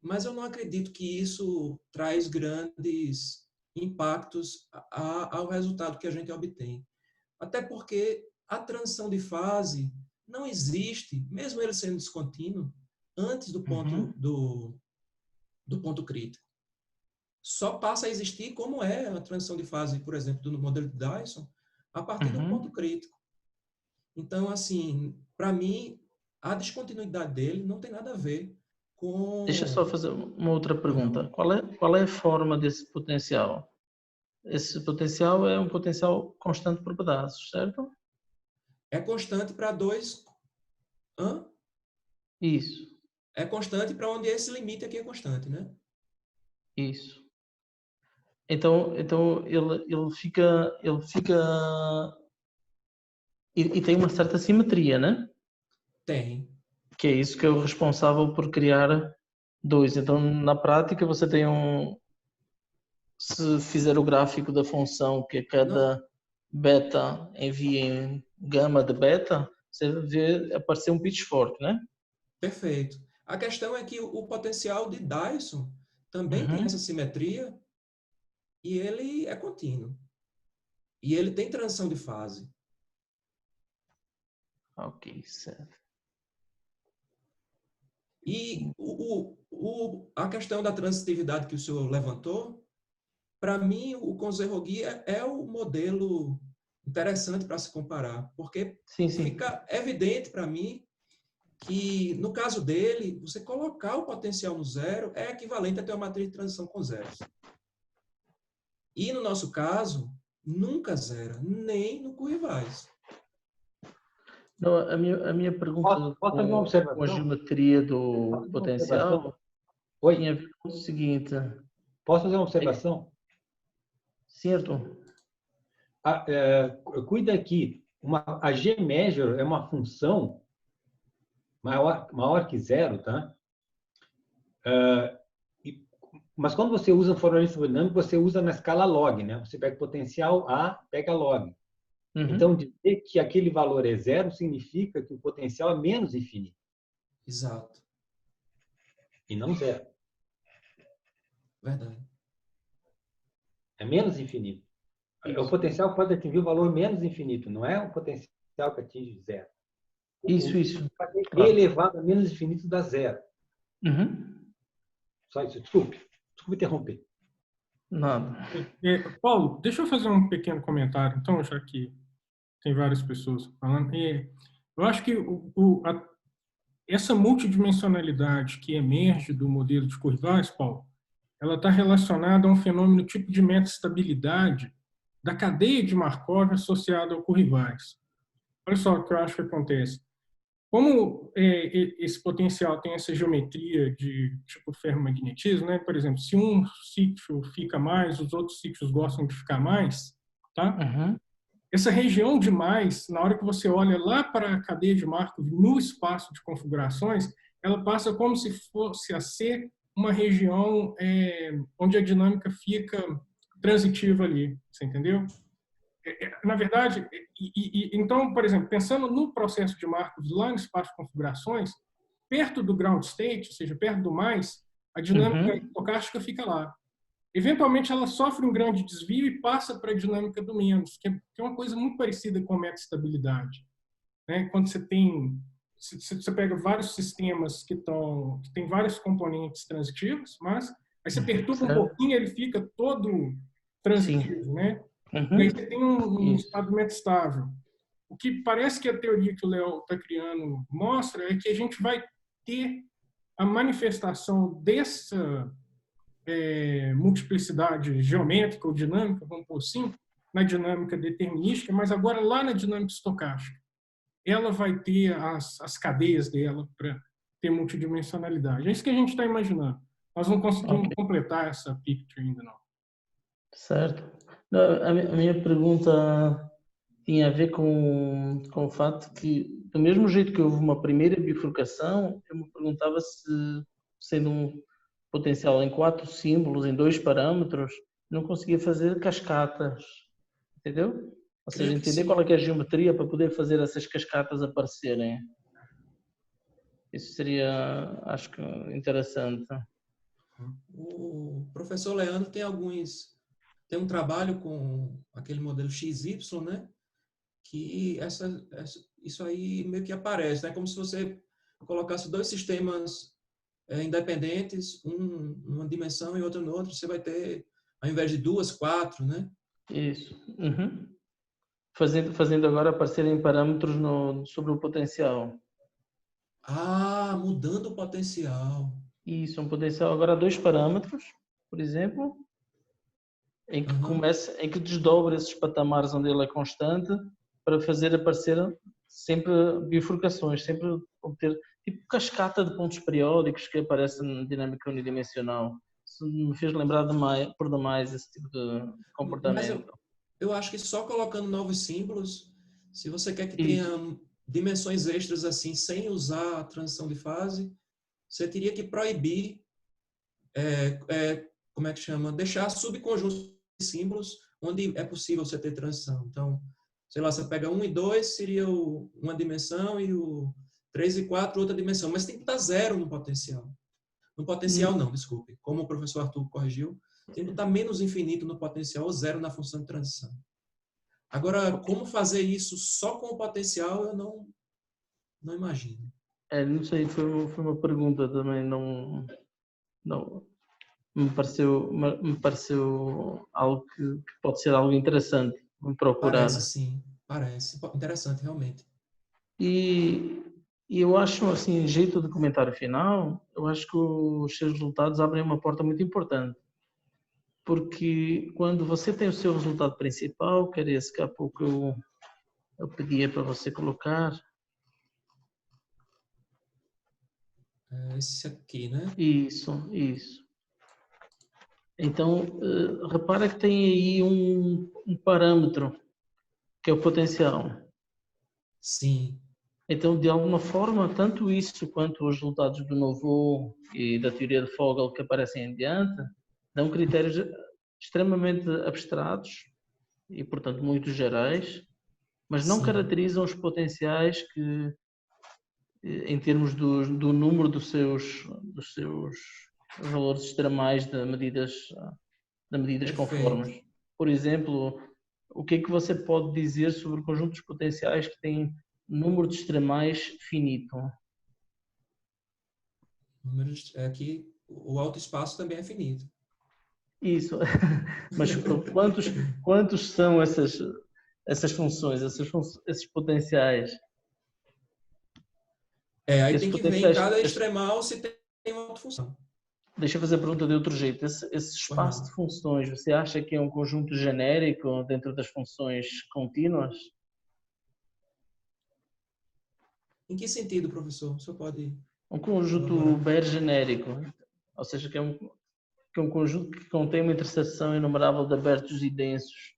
Mas eu não acredito que isso traz grandes impactos ao resultado que a gente obtém. Até porque a transição de fase não existe, mesmo ele sendo descontínuo, antes do ponto, do ponto crítico. Só passa a existir como é a transição de fase, por exemplo, do modelo de Dyson, a partir do ponto crítico. Então, assim, para mim, a descontinuidade dele não tem nada a ver com... Deixa eu só fazer uma outra pergunta. Qual é a forma desse potencial? Esse potencial é um potencial constante por pedaços, certo? É constante para dois... Hã? Isso, É constante para onde esse limite aqui é constante, né? isso. Então ele fica e tem uma certa simetria, né? Tem. Que é isso que é o responsável por criar dois. Então, na prática, você tem se fizer o gráfico da função que cada beta envia em gama de beta, você vê aparecer um pitchfork, né? Perfeito. A questão é que o potencial de Dyson também tem essa simetria e ele é contínuo. E ele tem transição de fase. Ok, certo. E a questão da transitividade que o senhor levantou, para mim, o Conzerrogui é o modelo interessante para se comparar, porque Sim. fica evidente para mim que, no caso dele, você colocar o potencial no zero é equivalente a ter uma matriz de transição com zeros. E, no nosso caso, nunca zera, nem no Currivais. Não, a minha pergunta Posso fazer uma com a observação? geometria do potencial Oi, tinha a ver com o seguinte, posso fazer uma observação? certo? Cuida que a G-measure é uma função maior que zero, tá? Mas quando você usa um formalismo dinâmico, você usa na escala log, né? Você pega potencial A, pega log. Então, dizer que aquele valor é zero significa que o potencial é menos infinito. Exato. E não zero. Verdade. É menos infinito. Isso. O potencial pode atingir o valor menos infinito, não é um potencial que atinge zero. Isso. Claro. Elevado a menos infinito dá zero. Só isso. Desculpe interromper. Nada. Paulo, deixa eu fazer um pequeno comentário, então, já que tem várias pessoas falando. Eu acho que essa multidimensionalidade que emerge do modelo de Curvais, Paulo, ela está relacionada a um fenômeno tipo de metastabilidade da cadeia de Markov associada ao Curvais. Olha só o que eu acho que acontece. Como esse potencial tem essa geometria de tipo ferromagnetismo, né? Por exemplo, se um sítio fica mais, os outros sítios gostam de ficar mais, tá? Essa região de mais, na hora que você olha lá para a cadeia de Markov no espaço de configurações, ela passa como se fosse a ser uma região onde a dinâmica fica transitiva ali, você entendeu? Na verdade, então, por exemplo, pensando no processo de Markov lá no espaço de configurações, perto do ground state, ou seja, perto do mais, a dinâmica estocástica fica lá. Eventualmente, ela sofre um grande desvio e passa para a dinâmica do menos, que é uma coisa muito parecida com a metastabilidade. Né? Quando você pega vários sistemas que têm vários componentes transitivos, mas aí você perturba um pouquinho, ele fica todo transitivo, né? E aí você tem um estado metastável. O que parece que a teoria que o Léo está criando mostra é que a gente vai ter a manifestação dessa multiplicidade geométrica ou dinâmica, vamos pôr assim, na dinâmica determinística, mas agora lá na dinâmica estocástica. Ela vai ter as cadeias dela para ter multidimensionalidade. É isso que a gente está imaginando. Nós não conseguimos completar essa picture ainda não. Certo. A minha pergunta tinha a ver com o fato que, do mesmo jeito que houve uma primeira bifurcação, eu me perguntava se, sendo um potencial em 4 símbolos, em 2 parâmetros, não conseguia fazer cascatas, entendeu? Ou seja, entender qual é que é a geometria para poder fazer essas cascatas aparecerem. Isso seria, acho que, interessante. O professor Leandro tem alguns tem um trabalho com aquele modelo XY, né? Que isso aí meio que aparece, né? Como se você colocasse dois sistemas independentes, numa dimensão e outro em outra, você vai ter, ao invés de 2, 4, né? Isso. Uhum. Fazendo agora aparecerem parâmetros sobre o potencial. Ah, mudando o potencial. Isso, um potencial agora 2 parâmetros, por exemplo, em que em que desdobra esses patamares onde ele é constante para fazer aparecer sempre bifurcações, sempre obter tipo cascata de pontos periódicos que aparece na dinâmica unidimensional. Isso me fez lembrar por demais esse tipo de Mas comportamento. eu acho que só colocando novos símbolos, se você quer que Isso. tenha dimensões extras assim, sem usar a transição de fase, você teria que proibir, como é que chama? Deixar subconjuntos de símbolos onde é possível você ter transição. Então, sei lá, você pega 1 e 2, seria uma dimensão, e o 3 e 4, outra dimensão. Mas tem que estar 0 no potencial. No potencial, não, desculpe. Como o professor Arthur corrigiu, tem que estar menos infinito no potencial ou 0 na função de transição. Agora, como fazer isso só com o potencial, eu não imagino. Não sei, foi uma pergunta também, não me pareceu algo que pode ser algo interessante me procurar. Parece, sim. Parece. Interessante, realmente. E eu acho, assim, jeito de comentário final, eu acho que os seus resultados abrem uma porta muito importante. Porque quando você tem o seu resultado principal, que era esse que há pouco eu pedia para você colocar. Esse aqui, né? Isso. Então, repara que tem aí um parâmetro, que é o potencial. Sim. Então, de alguma forma, tanto isso quanto os resultados do Nouveau e da teoria de Fogel que aparecem em diante, dão critérios extremamente abstratos e, portanto, muito gerais, mas não caracterizam os potenciais que, em termos do número dos seus valores extremais de medidas conformes. Por exemplo, o que é que você pode dizer sobre conjuntos potenciais que têm número de extremais finito? Aqui, o autoespaço também é finito. Isso. Mas quantos são essas funções, esses potenciais? Aí tem que ver em cada extremal se tem uma outra função. Deixa eu fazer a pergunta de outro jeito. Esse espaço de funções, você acha que é um conjunto genérico dentro das funções contínuas? Em que sentido, professor? O senhor pode... Um conjunto Baire genérico, ou seja, que é um conjunto que contém uma interseção inumerável de abertos e densos.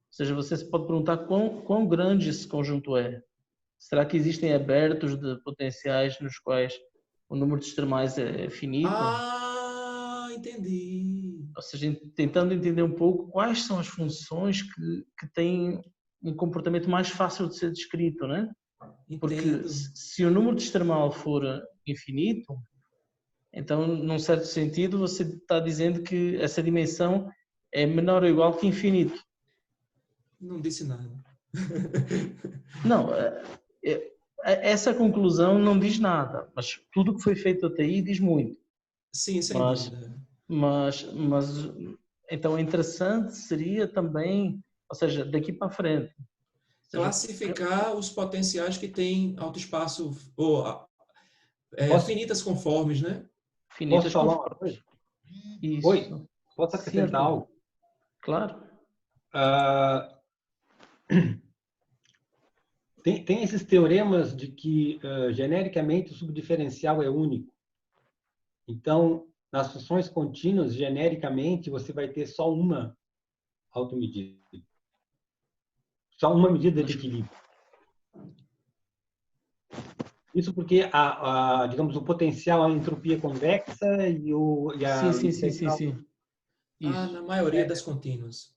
Ou seja, você se pode perguntar quão grande esse conjunto é. Será que existem abertos de potenciais nos quais o número de extremais é finito? Ah, entendi. Ou seja, tentando entender um pouco quais são as funções que têm um comportamento mais fácil de ser descrito, né? Porque se o número de extremal for infinito, então, num certo sentido, você está dizendo que essa dimensão é menor ou igual que infinito. Não disse nada. Não, essa conclusão não diz nada, mas tudo que foi feito até aí diz muito. Sim, sem dúvida. Mas então interessante seria também, ou seja, daqui para frente, classificar os potenciais que têm autoespaço ou finitas conformes, né? Finitas Posso falar conformes. uma coisa? Isso. Oi, posso acrescentar algo? Claro. Tem esses teoremas de que, genericamente, o subdiferencial é único. Então, nas funções contínuas, genericamente, você vai ter só uma automedida. Só uma medida de equilíbrio. Isso porque, digamos, o potencial, a entropia convexa e a... Sim. Na maioria das contínuas.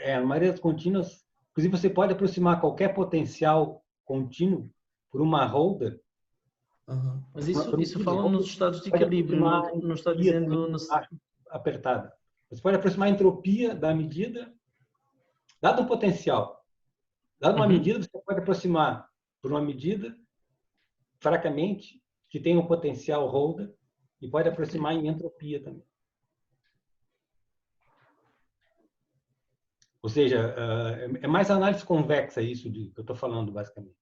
Na maioria das contínuas, inclusive você pode aproximar qualquer potencial contínuo por uma holder. Mas isso fala nos estados de equilíbrio, não está dizendo... apertada. Você pode aproximar a entropia da medida, dado um potencial. Dado uma medida, você pode aproximar por uma medida, fracamente, que tem um potencial Holder, e pode aproximar em entropia também. Ou seja, é mais análise convexa isso que eu estou falando, basicamente.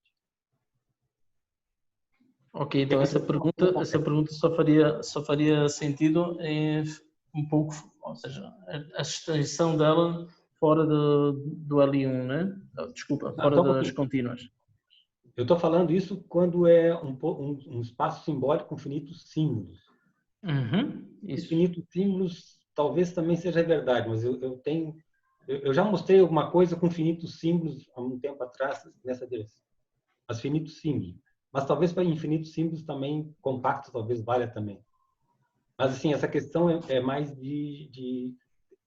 Ok, então essa pergunta só faria sentido um pouco, ou seja, a extensão dela fora do L1, né? Desculpa, fora das contínuas. Eu estou falando isso quando é um espaço simbólico com finitos símbolos. Isso. Infinitos símbolos talvez também seja verdade, mas eu já mostrei alguma coisa com finitos símbolos há um tempo atrás nessa direção. Mas finitos símbolos. Mas talvez para infinitos símbolos também, compacto talvez valha também. Mas assim, essa questão é mais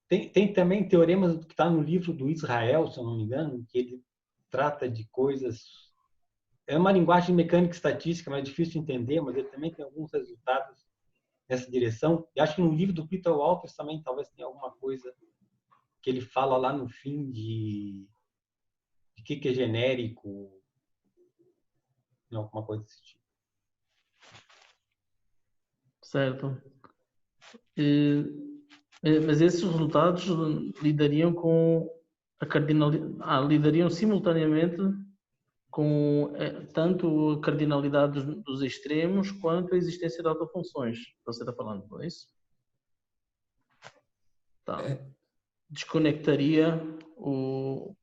Tem também teoremas que está no livro do Israel, se eu não me engano, que ele trata de coisas... É uma linguagem mecânica e estatística, mas é difícil de entender, mas ele também tem alguns resultados nessa direção. E acho que no livro do Peter Walters também talvez tenha alguma coisa que ele fala lá no fim de que é genérico, alguma coisa desse tipo. Certo. Mas esses resultados lidariam com a cardinalidade, lidariam simultaneamente com tanto a cardinalidade dos extremos quanto a existência de autofunções. Você está falando, não é isso? Tá. Desconectaria o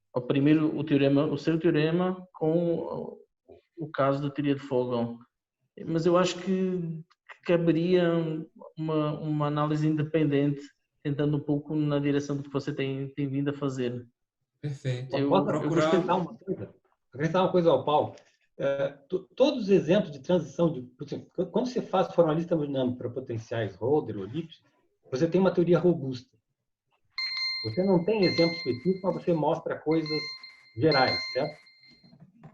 seu teorema com o caso da teoria de Fogel. Mas eu acho que caberia uma análise independente, tentando um pouco na direção do que você tem vindo a fazer. Perfeito. Posso acrescentar uma coisa? Acrescentar uma coisa ao Paulo. Todos os exemplos de transição, quando você faz formalista dinâmico para potenciais Holder ou Lipschitz, você tem uma teoria robusta. Você não tem exemplo específico, mas você mostra coisas gerais, certo?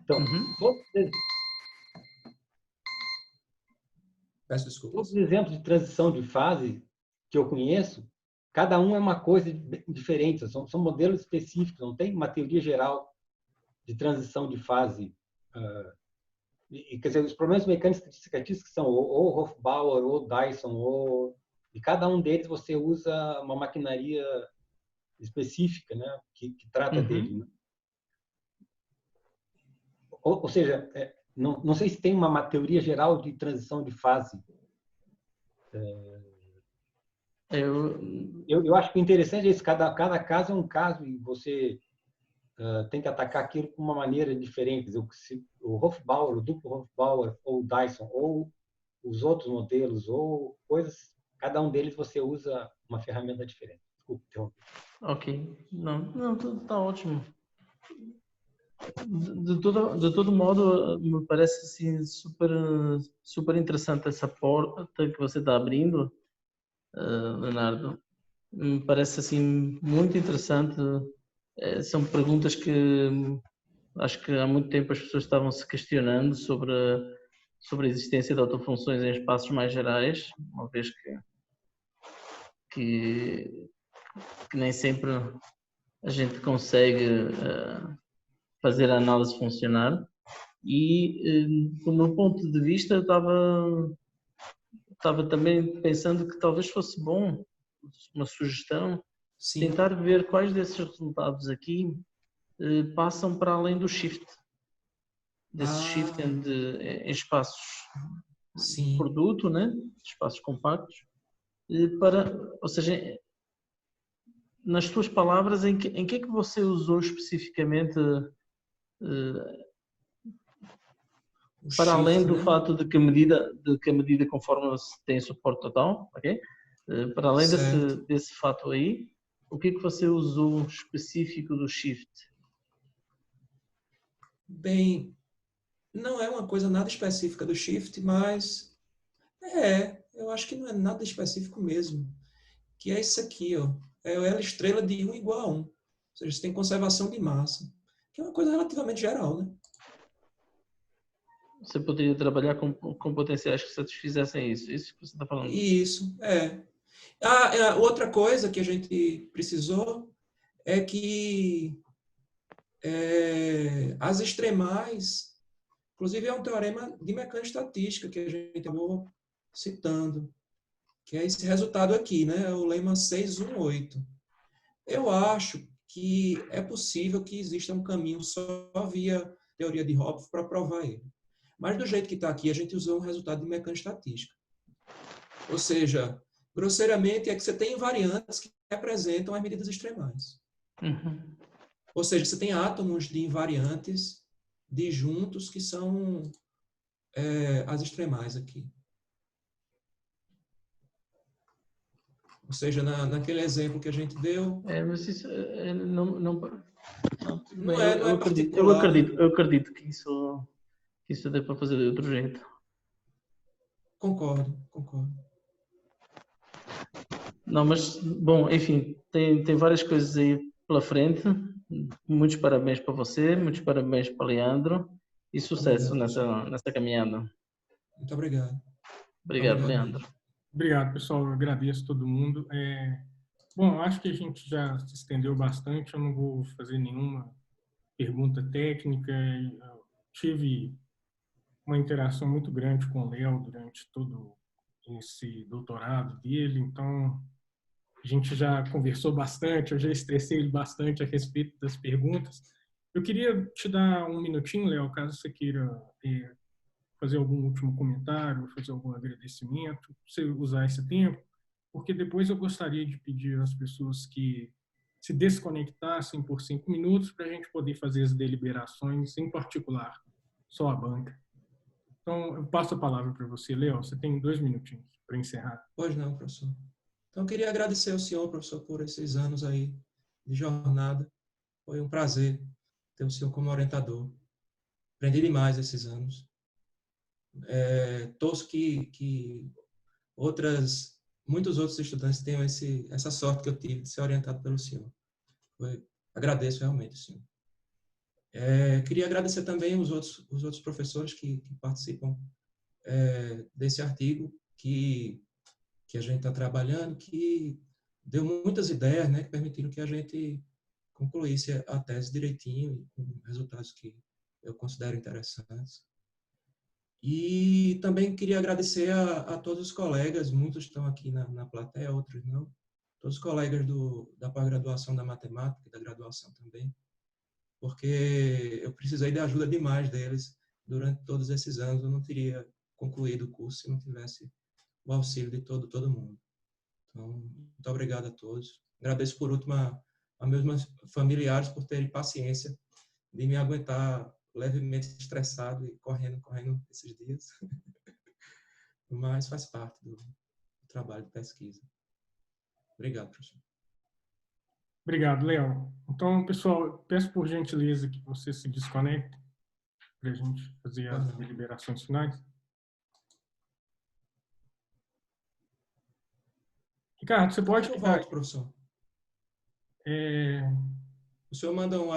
Então, Peço desculpas. Todos os exemplos de transição de fase que eu conheço, cada um é uma coisa diferente, são modelos específicos, não tem uma teoria geral de transição de fase. Quer dizer, os problemas mecânicos estatísticos são ou Hofbauer, ou Dyson, e cada um deles você usa uma maquinaria específica, né, que trata dele. Né? Ou seja, não sei se tem uma teoria geral de transição de fase. Eu acho que o interessante é isso, cada caso é um caso e você tem que atacar aquilo de uma maneira diferente. O Hofbauer, o duplo Hofbauer, ou o Dyson, ou os outros modelos, ou coisas, cada um deles você usa uma ferramenta diferente. Desculpe interromper. Ok, não, tá ótimo. De todo modo, me parece assim, super interessante essa porta que você está abrindo, Leonardo. Me parece assim muito interessante. São perguntas que acho que há muito tempo as pessoas estavam se questionando sobre a existência de autofunções em espaços mais gerais, uma vez que nem sempre a gente consegue fazer a análise funcionar. E do meu ponto de vista, eu estava também pensando que talvez fosse bom, uma sugestão, Sim. tentar ver quais desses resultados aqui passam para além do shift, desse shift em espaços de produto, né? Espaços compactos, ou seja, nas tuas palavras, em que é que você usou especificamente para além do fato de que a medida conforme tem suporte total, ok? Para além desse fato aí, o que é que você usou específico do shift? Bem, não é uma coisa nada específica do shift, mas eu acho que não é nada específico mesmo. Que é isso aqui, ó. É o L estrela de 1 igual a 1. Ou seja, você tem conservação de massa. Que é uma coisa relativamente geral, né? Você poderia trabalhar com potenciais que satisfizessem isso. Isso que você está falando. Isso, Outra coisa que a gente precisou é que as extremais, inclusive é um teorema de mecânica estatística que a gente acabou citando, que é esse resultado aqui, né? O lema 618. Eu acho que é possível que exista um caminho só via teoria de Hopf para provar ele. Mas do jeito que está aqui, a gente usou um resultado de mecânica estatística. Ou seja, grosseiramente, é que você tem invariantes que representam as medidas extremais. Uhum. Ou seja, você tem átomos de invariantes disjuntos que são as extremais aqui. Ou seja, naquele exemplo que a gente deu... Mas isso não bem, não é particular. eu acredito que isso dê para fazer de outro jeito. Concordo. Não, mas, bom, enfim, tem várias coisas aí pela frente. Muitos parabéns para você, muitos parabéns para Leandro e sucesso nessa caminhada. Muito obrigado. Obrigado, Leandro. Obrigado, pessoal. Eu agradeço todo mundo. Bom, acho que a gente já se estendeu bastante. Eu não vou fazer nenhuma pergunta técnica. Eu tive uma interação muito grande com o Léo durante todo esse doutorado dele, então a gente já conversou bastante, eu já estressei ele bastante a respeito das perguntas. Eu queria te dar um minutinho, Léo, caso você queira fazer algum último comentário, fazer algum agradecimento, você usar esse tempo, porque depois eu gostaria de pedir às pessoas que se desconectassem por 5 minutos para a gente poder fazer as deliberações, em particular, só a banca. Então, eu passo a palavra para você, Léo. Você tem 2 minutinhos para encerrar. Pois não, professor. Então, eu queria agradecer ao senhor, professor, por esses anos aí de jornada. Foi um prazer ter o senhor como orientador. Aprendi demais esses anos. Torço que muitos outros estudantes tenham essa sorte que eu tive de ser orientado pelo senhor. Agradeço realmente, senhor. Queria agradecer também os outros professores que participam desse artigo que a gente está trabalhando, que deu muitas ideias, né, que permitiram que a gente concluísse a tese direitinho, com resultados que eu considero interessantes. E também queria agradecer a todos os colegas, muitos estão aqui na plateia, outros não, todos os colegas da pós-graduação da matemática e da graduação também, porque eu precisei da ajuda demais deles durante todos esses anos. Eu não teria concluído o curso se não tivesse o auxílio de todo mundo. Então, muito obrigado a todos. Agradeço, por último, a meus familiares por terem paciência de me aguentar levemente estressado e correndo esses dias. Mas faz parte do trabalho de pesquisa. Obrigado, professor. Obrigado, Léo. Então, pessoal, peço por gentileza que você se desconecte para a gente fazer as deliberações finais. Ricardo, você pode... Eu volto, professor. É... O senhor manda eu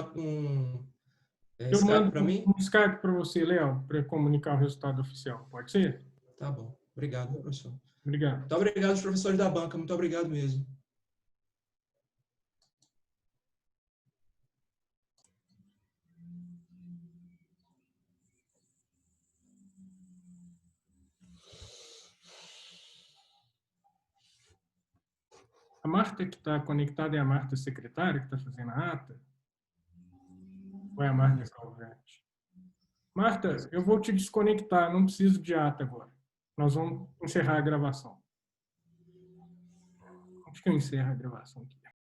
mando para mim? um Skype para você, Léo, para comunicar o resultado oficial. Pode ser? Tá bom. Obrigado, professor. Obrigado. Muito obrigado aos professores da banca. Muito obrigado mesmo. A Marta que está conectada é a Marta secretária, que está fazendo a ata? Ou é a Marta Calvete? Marta, eu vou te desconectar, não preciso de ata agora. Nós vamos encerrar a gravação. Acho que eu encerro a gravação aqui.